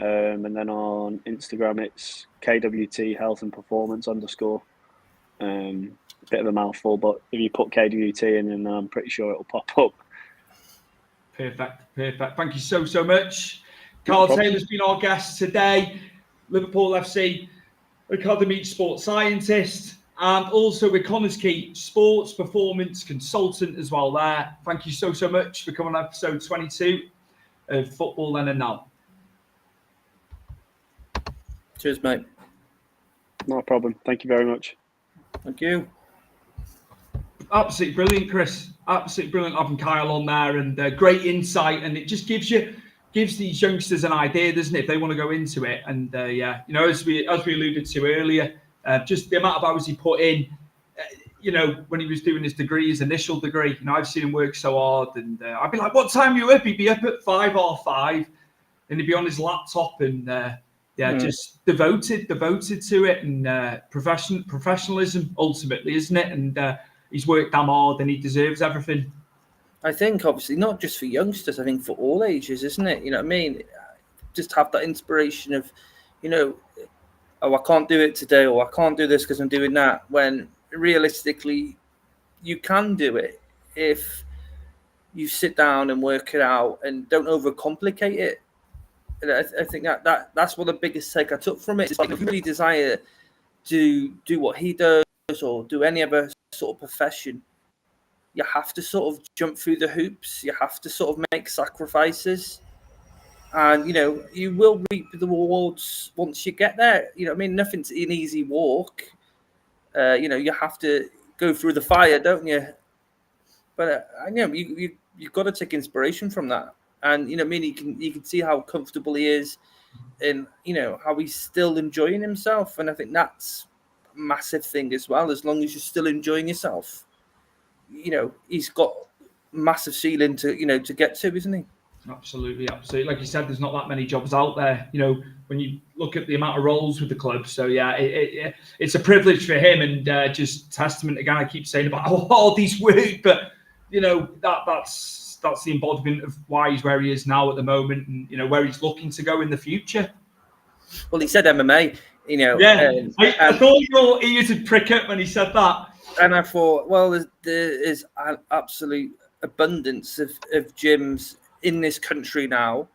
And then on Instagram, it's KWT Health and Performance _ bit of a mouthful, but if you put KWT in, then I'm pretty sure it'll pop up. Perfect. Thank you so much. Carl Taylor's been our guest today, Liverpool FC Academy Sports Scientist, and also with Connahs Quay Sports Performance Consultant as well there. Thank you so much for coming on episode 22 of Football Then and Now. Cheers, mate. Not a problem. Thank you very much. Thank you. Absolutely brilliant, Chris. Absolutely brilliant having Kyle on there, and great insight. And it just gives these youngsters an idea, doesn't it, if they want to go into it. And as we alluded to earlier, just the amount of hours he put in. When he was doing his degree, his initial degree, I've seen him work so hard, and I'd be like, "What time are you up?" He'd be up at 5:05, and he'd be on his laptop, and just devoted to it, and professionalism ultimately, isn't it? And he's worked damn hard, and he deserves everything. I think obviously not just for youngsters, I think for all ages, isn't it? You know what I mean? Just have that inspiration of, oh, I can't do it today, or I can't do this because I'm doing that, when realistically you can do it if you sit down and work it out and don't overcomplicate it. And I think that's what the biggest take I took from it. It's like, if you really desire to do what he does or do any other sort of profession, you have to sort of jump through the hoops. You have to sort of make sacrifices, and you will reap the rewards once you get there. Nothing's an easy walk. You have to go through the fire, don't you? But you've got to take inspiration from that, and you can see how comfortable he is, and how he's still enjoying himself, and I think that's a massive thing as well. As long as you're still enjoying yourself, he's got massive ceiling to get to, isn't he? Absolutely. Like you said, there's not that many jobs out there, when you look at the amount of roles with the club. So, yeah, it's a privilege for him, and just testament, again, I keep saying about how hard he's worked, but, that's the embodiment of why he's where he is now at the moment, and, where he's looking to go in the future. Well, he said MMA, Yeah, I thought your ears would prick up when he said that. And I thought, well, there is an absolute abundance of gyms in this country now,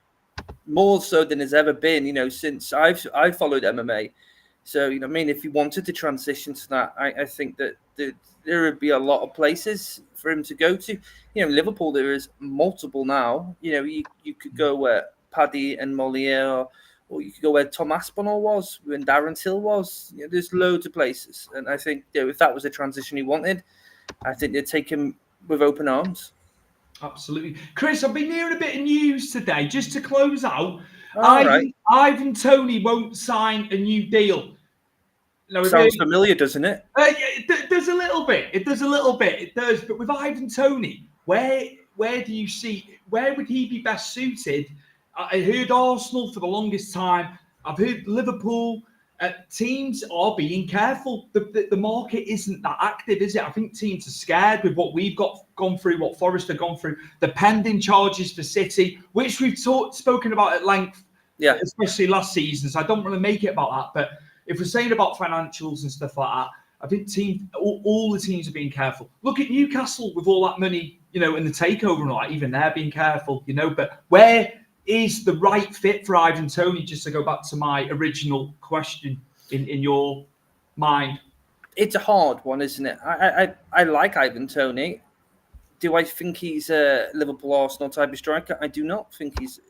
more so than there's ever been, since I've followed MMA. So, if he wanted to transition to that, I think that there would be a lot of places for him to go to. Liverpool, there is multiple now. You could go where Paddy and Moliere, or you could go where Tom Aspinall was, when Darren Till was. There's loads of places. And I think if that was a transition he wanted, I think they'd take him with open arms. Absolutely. Chris, I've been hearing a bit of news today, just to close out. Right. Ivan Toney won't sign a new deal. Sounds familiar, doesn't it? It does a little bit. It does. But with Ivan Toney, where do you see, where would he be best suited? I heard Arsenal for the longest time. I've heard Liverpool. Teams are being careful. The market isn't that active, is it? I think teams are scared with what we've gone through, what Forest have gone through, the pending charges for City, which we've spoken about at length, especially last season. So I don't want to make it about that. But if we're saying about financials and stuff like that, I think all the teams are being careful. Look at Newcastle with all that money, in the takeover and all that. Even they're being careful, But where is the right fit for Ivan Toney, just to go back to my original question in your mind? It's a hard one, isn't it? I like Ivan Toney. Do I think he's a Liverpool Arsenal type of striker? I do not think he's.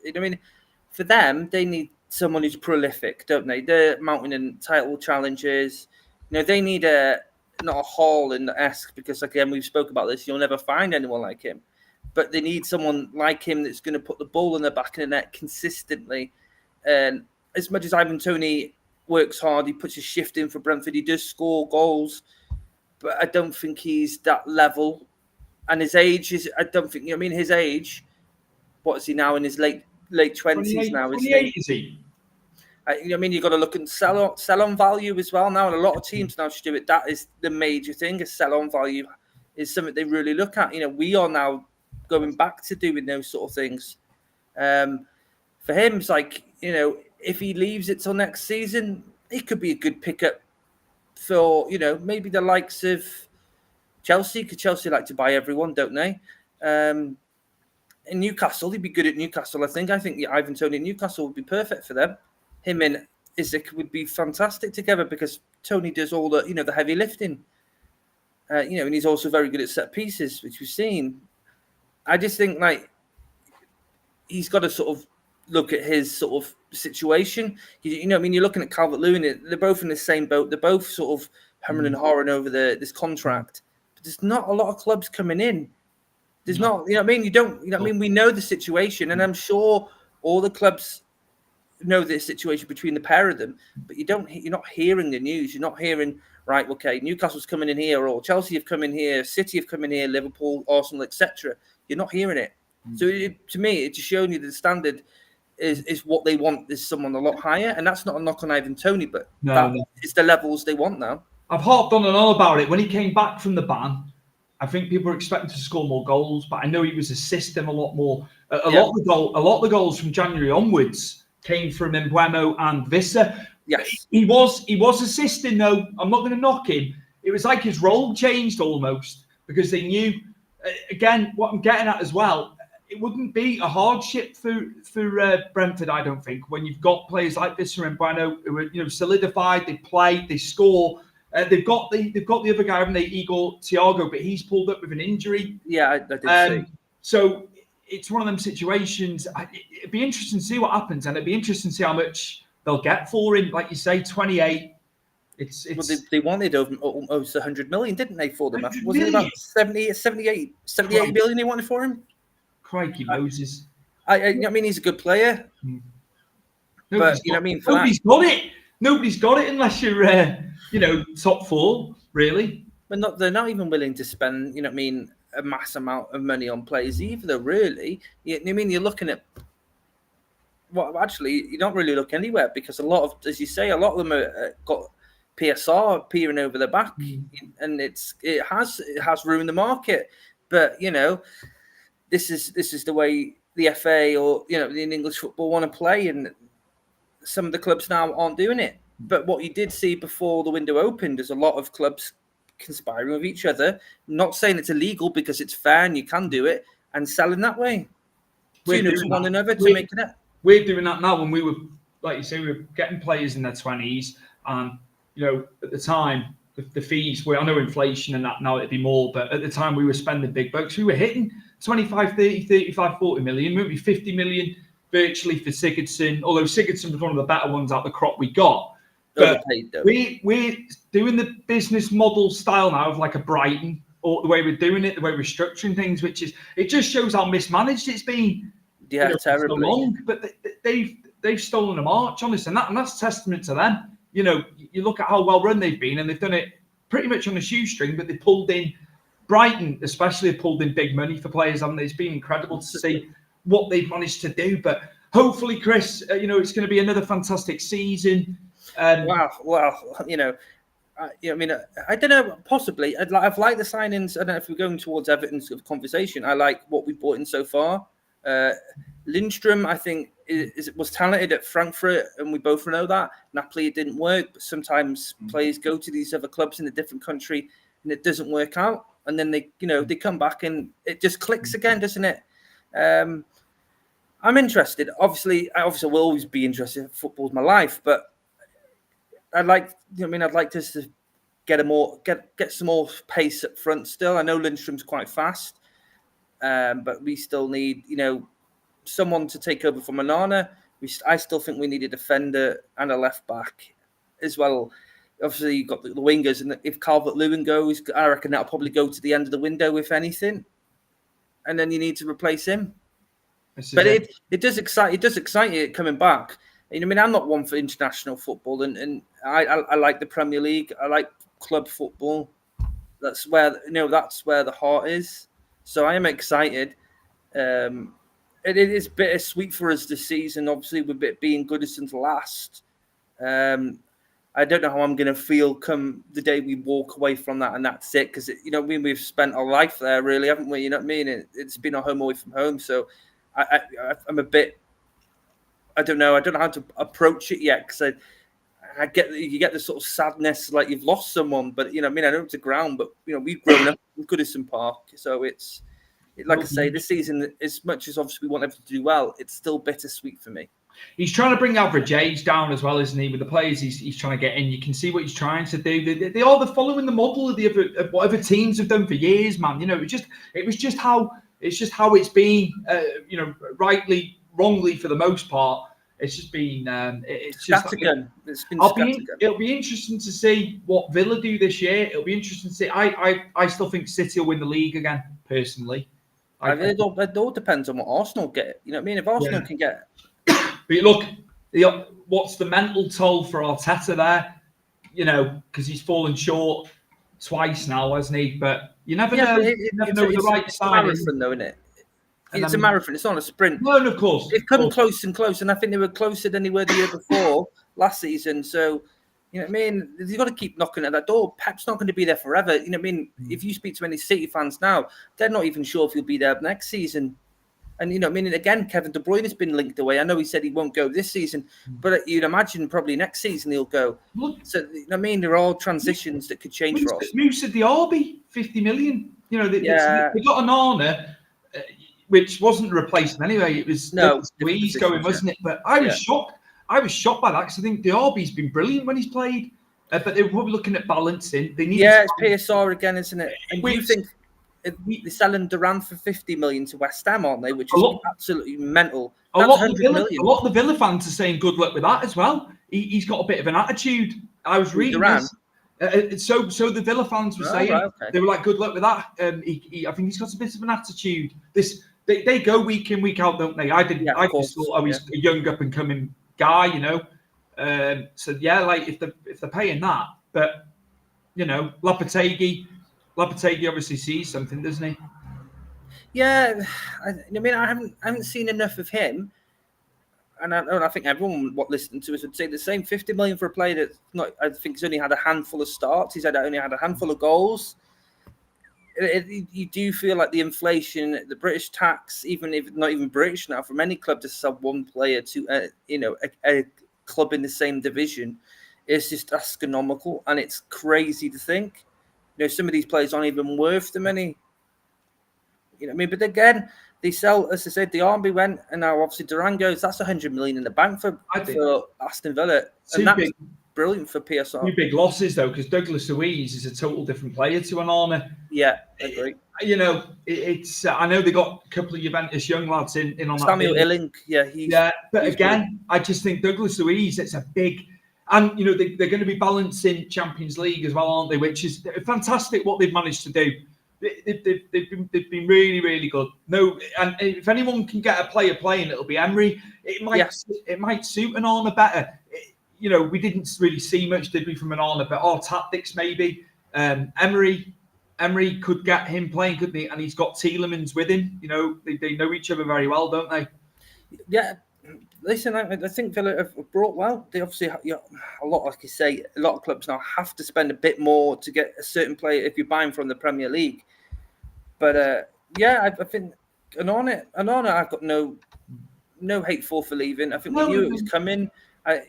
For them, they need someone who's prolific, don't they? They're mounting in title challenges. They need not a Haaland-esque, because again, we've spoke about this. You'll never find anyone like him. But they need someone like him that's going to put the ball in the back of the net consistently. And as much as Ivan Toney works hard, he puts his shift in for Brentford, he does score goals, but I don't think he's that level. And his age is, I don't think, his age, what is he now, in his late 20s now, isn't he? Is he? You've got to look at sell-on value as well now. And a lot of teams now, Stuart, that is the major thing. A sell-on value is something they really look at. We are now going back to doing those sort of things. For him, it's like, if he leaves it till next season, it could be a good pickup for, maybe the likes of Chelsea, because Chelsea like to buy everyone, don't they? In Newcastle, he'd be good at Newcastle, I think. I think Ivan Toney at Newcastle would be perfect for them. Him and Isaac would be fantastic together, because Toney does all the, the heavy lifting. And he's also very good at set pieces, which we've seen. I just think, he's got to sort of look at his sort of situation. You know, I mean, you're looking at Calvert-Lewin. They're both in the same boat. They're both sort of humming and hawing over this contract. But there's not a lot of clubs coming in. There's not, you know what I mean? You know what I mean? We know the situation, and I'm sure all the clubs know the situation between the pair of them, but you're not hearing the news. You're not hearing, right, okay, Newcastle's coming in here, or Chelsea have come in here, City have come in here, Liverpool, Arsenal, etc. You're not hearing it. So to me, it's just showing you that the standard is what they want is someone a lot higher, and that's not a knock on Ivan Toney, but it's the levels they want now. I've harped on and on about it. When he came back from the ban, I think people were expecting to score more goals, but I know he was assisting a lot more. A lot of the goals from January onwards came from Mbeumo and Visser. Yes, he was assisting though. I'm not going to knock him. It was like his role changed almost because they knew. Again, what I'm getting at as well, it wouldn't be a hardship for Brentford, I don't think, when you've got players like Visser and Mbeumo who are solidified. They play, they score. They've got the other guy, haven't they, Igor Thiago, but he's pulled up with an injury. Yeah, I did see. So it's one of them situations. It'd be interesting to see what happens, and it'd be interesting to see how much they'll get for him. Like you say, 28. Well, they wanted almost 100 million, didn't they, for them? Wasn't it about 78 million they wanted for him? Crikey Moses. I mean, he's a good player. But, you know what I mean? Nobody's got it. Nobody's got it unless you're, top four, really. But they're not even willing to spend, a mass amount of money on players either, though, really. You know what I mean? You're looking at... Well, actually, you don't really look anywhere because a lot of them are got PSR appearing over the back, and it has ruined the market. But, this is the way the FA or, in English football want to play, and some of the clubs now aren't doing it. But what you did see before the window opened is a lot of clubs conspiring with each other, not saying it's illegal because it's fair and you can do it, and selling that way. To one another to make it up. We're doing that now when we were, like you say, we were getting players in their 20s. And, at the time, the fees were, I know inflation and that now it'd be more, but at the time we were spending big bucks. We were hitting 25, 30, 35, 40 million, maybe 50 million virtually for Sigurdsson, although Sigurdsson was one of the better ones out the crop we got. But we're doing the business model style now of like a Brighton, or the way we're doing it, the way we're structuring things, it just shows how mismanaged it's been. Yeah, terribly. So long, but they've stolen a march on us, and that's testament to them. You look at how well run they've been, and they've done it pretty much on a shoestring, but they pulled in, Brighton especially have pulled in big money for players, haven't they? It's been incredible to see what they've managed to do. But hopefully, Chris, it's going to be another fantastic season. Wow. I don't know. Possibly, I've liked the signings. I don't know if we're going towards Everton's conversation. I like what we brought in so far. Lindstrom, I think, was talented at Frankfurt, and we both know that. Napoli, it didn't work, but sometimes players go to these other clubs in a different country and it doesn't work out, and then they come back and it just clicks again, doesn't it? I'm interested. Obviously, I will always be interested. Football's my life, but I'd like us to get some more pace up front. Still, I know Lindstrom's quite fast. But we still need, someone to take over from Onana. I still think we need a defender and a left back as well. Obviously, you've got the wingers, and if Calvert-Lewin goes, I reckon that'll probably go to the end of the window, if anything. And then you need to replace him. But it does excite you coming back. I'm not one for international football, and I like the Premier League. I like club football. That's where the heart is. So I am excited. It is bittersweet for us this season, obviously, with it being Goodison's last. I don't know how I'm going to feel come the day we walk away from that and that's it. Because, we've spent our life there, really, haven't we? You know what I mean? It's been our home away from home. So I'm a bit... I don't know how to approach it yet, because I get you get the sort of sadness like you've lost someone, but I know it's a ground, but we've grown up with Goodison Park, so it's like I say, this season, as much as obviously we want everything to do well, it's still bittersweet for me. He's trying to bring average age down as well, isn't he? With the players he's trying to get in, you can see what he's trying to do. They're following the model of what other teams have done for years, man. It's just how it's been. Rightly wrongly for the most part. It's just been it's just scattergun. It's been it'll be interesting to see what Villa do this year. It'll be interesting to see. I still think City will win the league again, personally. It all depends on what Arsenal get. You know what I mean? If Arsenal can get... But look, what's the mental toll for Arteta there? You know, because he's fallen short twice now, hasn't he? But you never know. You never know the right side. It's a marathon, though, isn't it? It's a marathon. It's not a sprint. No, of course. They've come close and close, and I think they were closer than they were the year before, last season. So, you know what I mean? You've got to keep knocking at that door. Pep's not going to be there forever. You know what I mean? If you speak to any City fans now, they're not even sure if he'll be there next season. And, you know what I mean? Again, Kevin De Bruyne has been linked away. I know he said he won't go this season, but you'd imagine probably next season he'll go. So, you know what I mean? There are all transitions that could change for us. Moussa Diaby, 50 million. You know, they got an Arna, which wasn't a replacement anyway. It was Quay's going, wasn't it? But I was shocked. I was shocked by that because I think Diaby's been brilliant when he's played. But they were probably looking at balancing. They need it's PSR again, isn't it? And you think they're selling Duran for 50 million to West Ham, aren't they? Which is absolutely mental. A lot of the Villa fans are saying good luck with that as well. He's got a bit of an attitude. I was reading this. So the Villa fans were saying they were like, good luck with that. I think he's got a bit of an attitude. They go week in, week out, don't they? I just thought he's a young up and coming guy, you know. Like if they're paying that, but you know, Lopetegui obviously sees something, doesn't he? Yeah, I mean, I haven't seen enough of him, and I think everyone listening to us would say the same. 50 million for a player that's not. I think he's only had a handful of starts. He's only had a handful of goals. You do feel like the inflation, the British tax, even if not even British now, from any club to sell one player to a club in the same division is just astronomical, and it's crazy to think. You know, some of these players aren't even worth the money. You know what I mean? But again, they sell, as I said, the Army went, and now obviously Duran goes. That's 100 million in the bank for Aston Villa, and that's brilliant for PSR. Two big losses though, because Douglas Luiz is a total different player to Onana. Yeah, I agree. You know, it's. I know they got a couple of Juventus young lads in on Samuel that. Illing, but again, I just think Douglas Luiz. It's a big. And, you know, they're going to be balancing Champions League as well, aren't they? Which is fantastic what they've managed to do. They've been really, really good. No, and if anyone can get a player playing, it'll be Emery. It might suit an Arna better. You know, we didn't really see much, did we, from an Arna? But our tactics, maybe. Emery could get him playing, couldn't he? And he's got Tielemans with him. You know, they know each other very well, don't they? Yeah. Listen, I think Villa have brought well. They obviously, a lot, like you say, a lot of clubs now have to spend a bit more to get a certain player if you're buying from the Premier League. But I think Onana, I've got no hate for leaving. I think we knew it was coming. I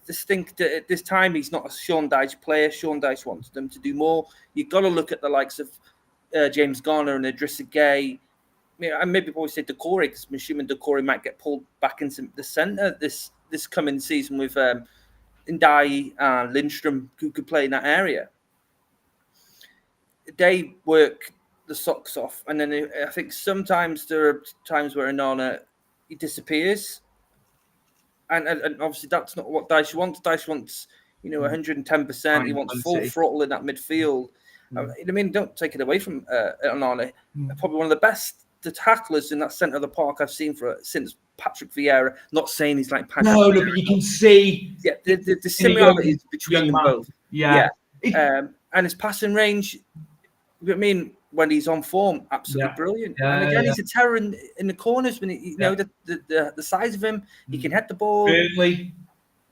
just think that at this time he's not a Sean Dyche player. Sean Dyche wants them to do more. You've got to look at the likes of James Garner and Idrissa Gueye. I maybe always say Decore, because I'm assuming Decore might get pulled back into the centre this coming season with Ndiaye and Lindstrom, who could play in that area. They work the socks off, and then I think sometimes there are times where Onana he disappears, and obviously that's not what Dyche wants. Dyche wants 110%. He wants full throttle in that midfield. I mean, don't take it away from Onana. Probably one of the best tacklers in that centre of the park I've seen since Patrick Vieira. Not saying he's like Patrick. No, but you can see the similarities between them both. Yeah. And his passing range, I mean, when he's on form, absolutely brilliant. And again, he's a terror in the corners. When you know the size of him, he can head the ball. Burnley,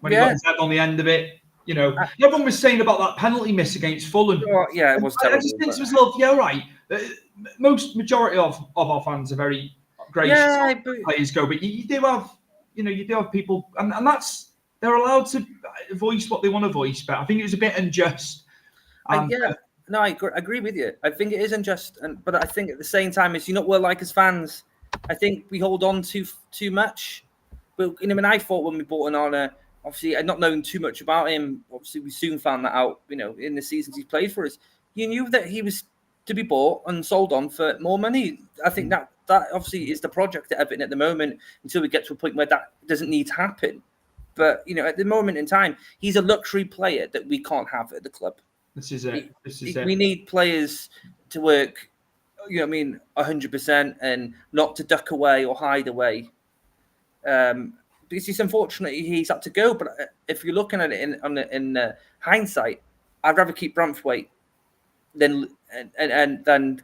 when he got his head on the end of it. You know, everyone was saying about that penalty miss against Fulham. It was terrible. I just think to myself, right. Majority of our fans are very gracious. Players go, but you do have people, and that's they're allowed to voice what they want to voice. But I think it was a bit unjust. I agree with you. I think it is unjust, but I think at the same time, it's we're like as fans. I think we hold on too much. But I thought when we bought Onana, obviously, not knowing too much about him, obviously we soon found that out. In the seasons he's played for us, you knew that he was to be bought and sold on for more money. I think that that obviously is the project at Everton at the moment until we get to a point where that doesn't need to happen. But, at the moment in time, he's a luxury player that we can't have at the club. This is it. We need players to work, 100% and not to duck away or hide away. Because it's unfortunately he's had to go. But if you're looking at it in hindsight, I'd rather keep Branthwaite than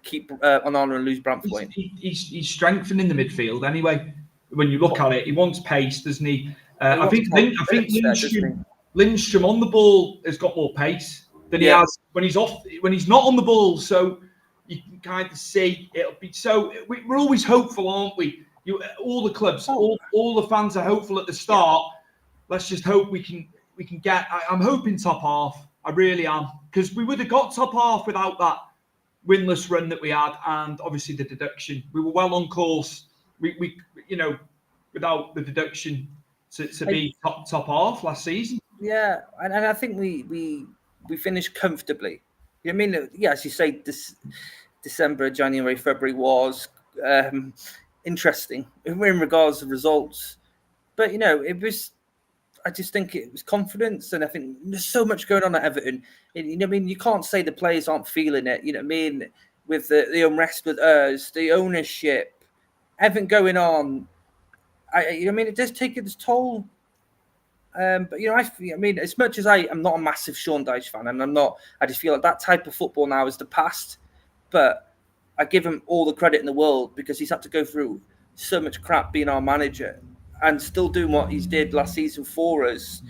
keep Onana and lose Branthwaite. He's strengthening the midfield anyway. When you look at it, he wants pace, doesn't he? I think Lindstrom on the ball has got more pace than he has when he's not on the ball. So you can kind of see it'll be. So we're always hopeful, aren't we? All the clubs, all the fans are hopeful at the start. Let's just hope we can get. I'm hoping top half. I really am, because we would have got top half without that winless run that we had, and obviously the deduction. We were well on course. We without the deduction to be top half last season. Yeah, and I think we finished comfortably. As you say, this December, January, February was interesting in regards to results, but it was. I just think it was confidence, and I think there's so much going on at Everton. You can't say the players aren't feeling it. With the unrest with us, the ownership, everything going on. It does take its toll. But as much as I am not a massive Sean Dyche fan, and I just feel like that type of football now is the past. But I give him all the credit in the world because he's had to go through so much crap being our manager and still doing what he's did last season for us.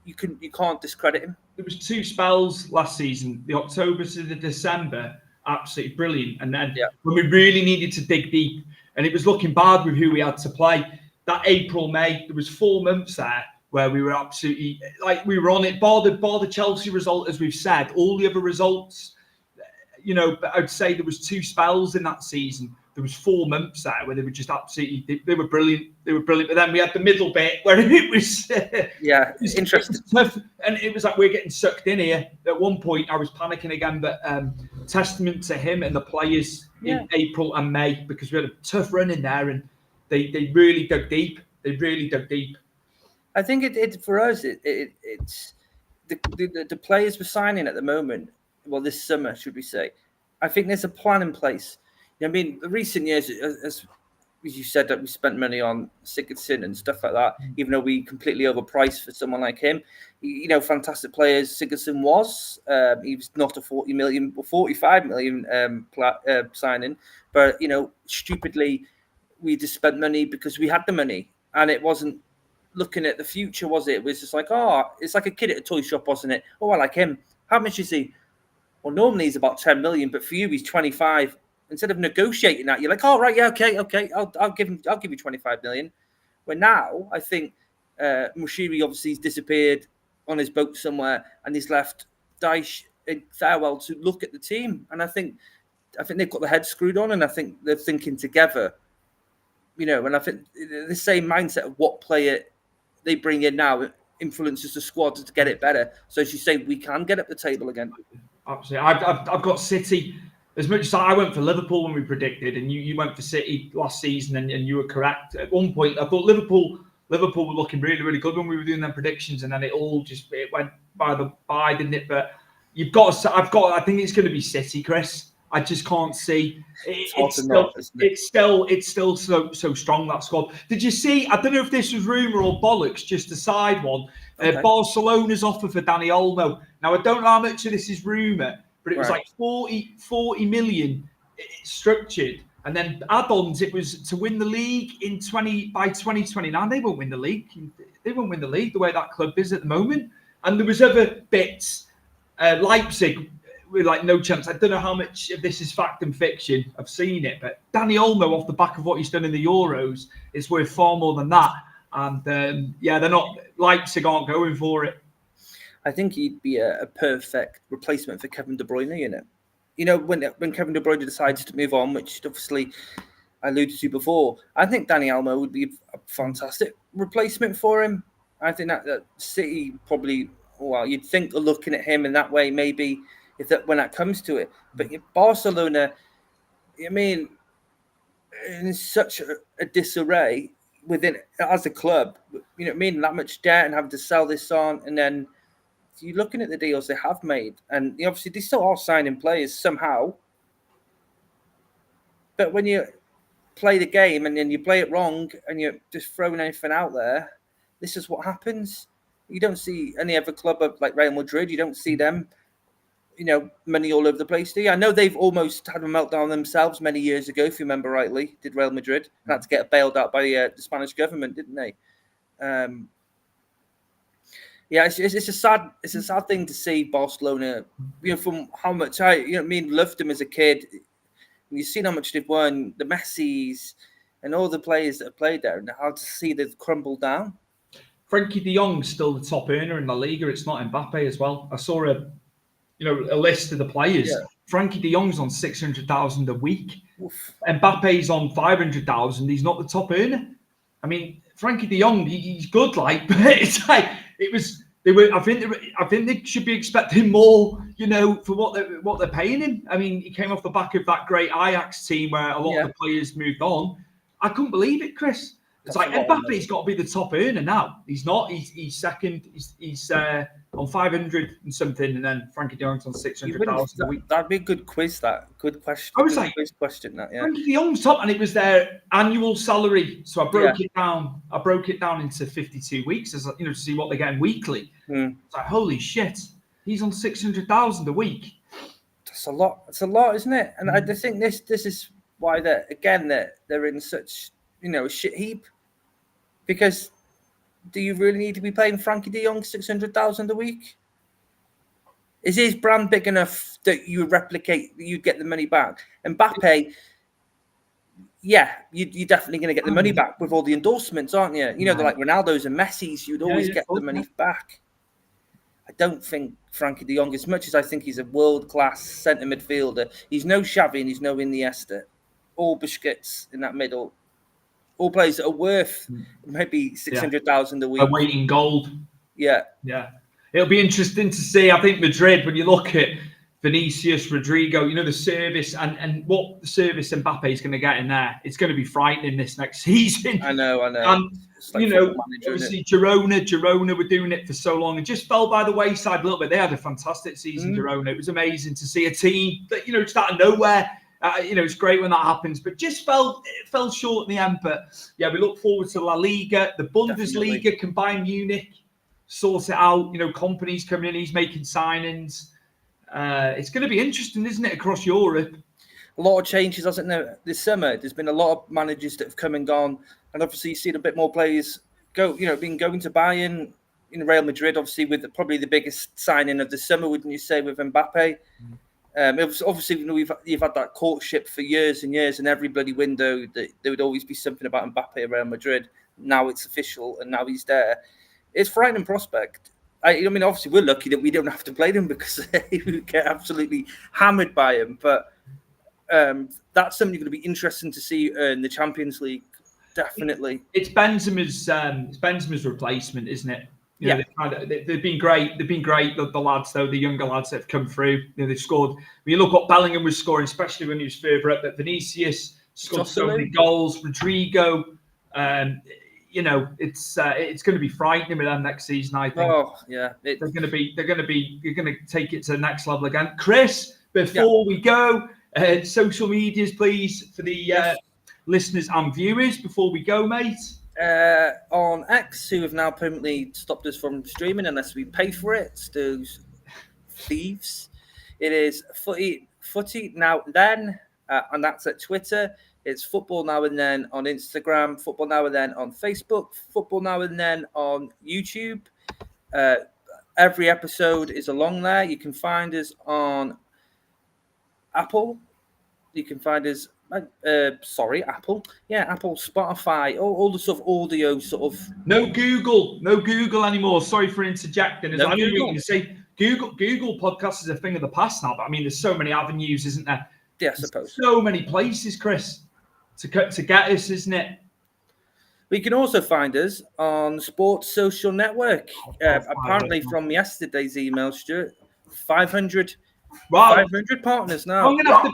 You can't discredit him. There was 2 spells last season, the October to the December, absolutely brilliant. And then when we really needed to dig deep, and it was looking bad with who we had to play, that April, May, there was 4 months there where we were absolutely, we were on it, bar the Chelsea result, as we've said. All the other results, but I'd say there was 2 spells in that season. There was 4 months there where they were just absolutely, they were brilliant. But then we had the middle bit where it was interesting. Tough, and it was like we're getting sucked in here. At one point, I was panicking again, but testament to him and the players in April and May, because we had a tough run in there, and they really dug deep. I think it for us. It's the players we're signing at the moment. Well, this summer, should we say? I think there's a plan in place. The recent years, as you said, that we spent money on Sigurdsson and stuff like that, even though we completely overpriced for someone like him. Fantastic players. Sigurdsson was. He was not a 40 million or 45 million signing, but stupidly, we just spent money because we had the money, and it wasn't looking at the future, was it? It was just like, it's like a kid at a toy shop, wasn't it? Oh, I like him. How much is he? Well, normally he's about 10 million, but for you, he's 25. Instead of negotiating that, you're like, oh, right, yeah, okay, I'll give you 25 million. Well, now I think Moshiri obviously has disappeared on his boat somewhere, and he's left Dyche in farewell to look at the team. And I think they've got their heads screwed on, and I think they're thinking together. And I think the same mindset of what player they bring in now influences the squad to get it better. So as you say, we can get up the table again. Absolutely. I've got City. As much as I went for Liverpool when we predicted, and you went for City last season, and you were correct. At one point, I thought Liverpool were looking really, really good when we were doing them predictions, and then it went by, didn't it? But I think it's going to be City, Chris. I just can't see. It's still so strong, that squad. Did you see? I don't know if this was rumour or bollocks. Just a side one. Okay. Barcelona's offer for Dani Olmo. Now I don't know how much of this is rumour, but it was like 40 million structured, and then add-ons. It was to win the league by 2029. They won't win the league. They won't win the league the way that club is at the moment. And there was other bits. Leipzig. We're like, no chance. I don't know how much of this is fact and fiction. I've seen it, but Dani Olmo, off the back of what he's done in the Euros, is worth far more than that. And they're not. Leipzig aren't going for it. I think he'd be a perfect replacement for Kevin De Bruyne. When Kevin De Bruyne decides to move on, which obviously I alluded to before, I think Dani Olmo would be a fantastic replacement for him. I think that City probably, you'd think of looking at him in that way, maybe. When that comes to it, but Barcelona, in such a disarray within as a club. You know what I mean? That much debt and having to sell this on, and then you're looking at the deals they have made, and obviously they still are signing players somehow. But when you play the game and then you play it wrong and you're just throwing anything out there, this is what happens. You don't see any other club like Real Madrid. You don't see them, money all over the place, do you? I know they've almost had a meltdown themselves many years ago, if you remember rightly, did Real Madrid. And had to get bailed out by the Spanish government, didn't they? It's a sad thing to see Barcelona, from how much I loved them as a kid. You've seen how much they've won, the Messis and all the players that have played there, and how to see they've crumbled down. Frankie de Jong's still the top earner in La Liga. It's not Mbappe as well. I saw a list of the players. Yeah. Frankie de Jong's on 600,000 a week. Oof. Mbappe's on 500,000. He's not the top earner. I mean, Frankie de Jong, he's good, but it's like it was. They were. I think they should be expecting more. For what they're paying him. I mean, he came off the back of that great Ajax team where a lot of the players moved on. I couldn't believe it, Chris. It's like Mbappe's got to be the top earner now. He's not. He's second. He's on 500 and something, and then Frankie de Jong's on 600,000 a week. That'd be a good quiz. Good question. I was like, quiz question. That Frankie de Jong's top, and it was their annual salary. So I broke it down. I broke it down into 52 weeks, as to see what they're getting weekly. It's like, holy shit, he's on 600,000 a week. That's a lot. It's a lot, isn't it? And I think this is why they're in such a shit heap. Because do you really need to be paying Frankie de Jong 600,000 a week? Is his brand big enough that you replicate, you get the money back? Mbappe, you're definitely going to get the money back with all the endorsements, aren't you? They're like Ronaldo's and Messi's. You'd always get the money back. I don't think Frankie de Jong, as much as I think he's a world-class centre midfielder, he's no Xavi and he's no Iniesta. All Busquets in that middle. All players that are worth maybe 600,000 a week. Awaiting gold. Yeah. It'll be interesting to see. I think Madrid, when you look at Vinicius, Rodrigo, the service and what the service Mbappe is going to get in there, it's going to be frightening this next season. I know. And, obviously Girona were doing it for so long and just fell by the wayside a little bit. They had a fantastic season, Girona. It was amazing to see a team that, just out of nowhere. It's great when that happens, but just fell short in the end. But we look forward to La Liga, the Bundesliga. Definitely. Can Bayern Munich sort it out? Companies coming in, he's making signings. It's going to be interesting, isn't it, across Europe? A lot of changes, hasn't there? This summer, there's been a lot of managers that have come and gone, and obviously you've seen a bit more players go. Been going to Bayern, Real Madrid, obviously with probably the biggest signing of the summer, wouldn't you say, with Mbappe? It was obviously, you've had that courtship for years and years, and every bloody window that there would always be something about Mbappe at Real Madrid. Now it's official, and now he's there. It's a frightening prospect. Obviously we're lucky that we don't have to play them because we get absolutely hammered by him. But that's something going to be interesting to see in the Champions League. Definitely, it's Benzema's replacement, isn't it? They've been great. They've been great. The lads, though, the younger lads that have come through, they've scored. When you look what Bellingham was scoring, especially when he was further up, but Vinicius scored so many goals. Rodrigo, it's going to be frightening with them next season. I think. Oh yeah, they're going to take it to the next level again. Chris, before we go, social medias, please, for the listeners and viewers. Before we go, mate. On X, who have now permanently stopped us from streaming unless we pay for it. Those thieves. It is footy now then, and that's at Twitter. It's Football Now and Then on Instagram, Football Now and Then on Facebook, Football Now and Then on YouTube. Every episode is along there. You can find us on Apple. You can find us Apple. Yeah, Apple, Spotify, all the sort of audio sort of. No Google anymore. Sorry for interjecting. I know you're going to say Google Podcasts is a thing of the past now, but there's so many avenues, isn't there? Yeah, I suppose. So many places, Chris, to get us, isn't it? We can also find us on Sports Social Network. Apparently, from yesterday's email, Stuart, 500 partners now. I'm gonna have to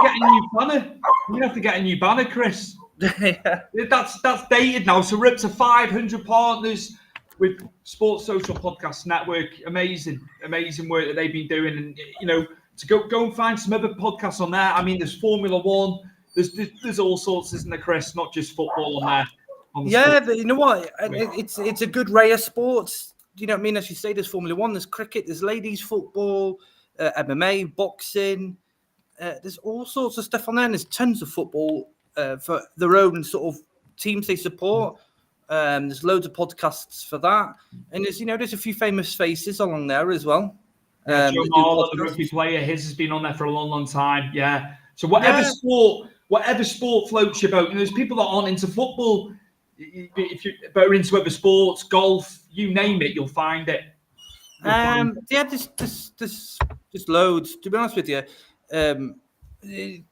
get a new planner. You have to get a new banner, Chris. Yeah. That's dated now. So we're up to 500 partners with Sports Social Podcast Network. Amazing work that they've been doing, and to go and find some other podcasts on there. I mean, there's Formula One. There's all sorts, isn't there, Chris? Not just football on there. But you know what? It's a good array of sports. You know what I mean? As you say, there's Formula One, there's cricket, there's ladies football, MMA, boxing. There's all sorts of stuff on there. And there's tons of football for their own sort of teams they support. There's loads of podcasts for that, and there's a few famous faces along there as well. Joe Marler, the rugby player, his has been on there for a long time. Yeah. So whatever sport floats your boat, there's people that aren't into football. If you're better into other sports, golf, you name it, you'll find it. There's loads. To be honest with you,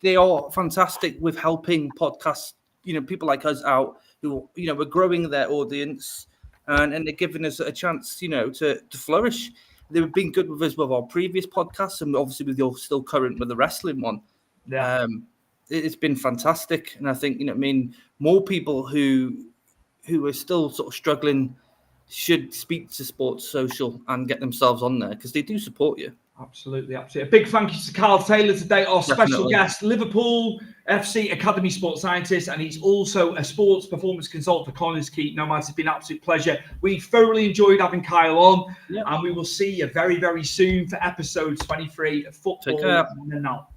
they are fantastic with helping podcasts. People like us out who we're growing their audience, and they're giving us a chance, to flourish. They've been good with us with our previous podcasts, and obviously with your still current with the wrestling one. Yeah. It's been fantastic, and I think more people who are still sort of struggling should speak to Sports Social and get themselves on there, because they do support you. Absolutely. A big thank you to Carl Taylor today, our special guest, Liverpool FC Academy sports scientist, and he's also a sports performance consultant for Connahs, Quay, Nomads. It's been an absolute pleasure. We thoroughly enjoyed having Kyle on, and we will see you very, very soon for episode 23 of Football. Take care. And now.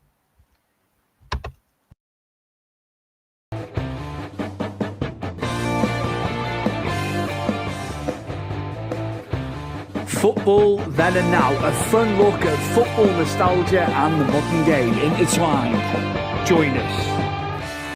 Football then and now, a fun look at football nostalgia and the modern game intertwined. Join us.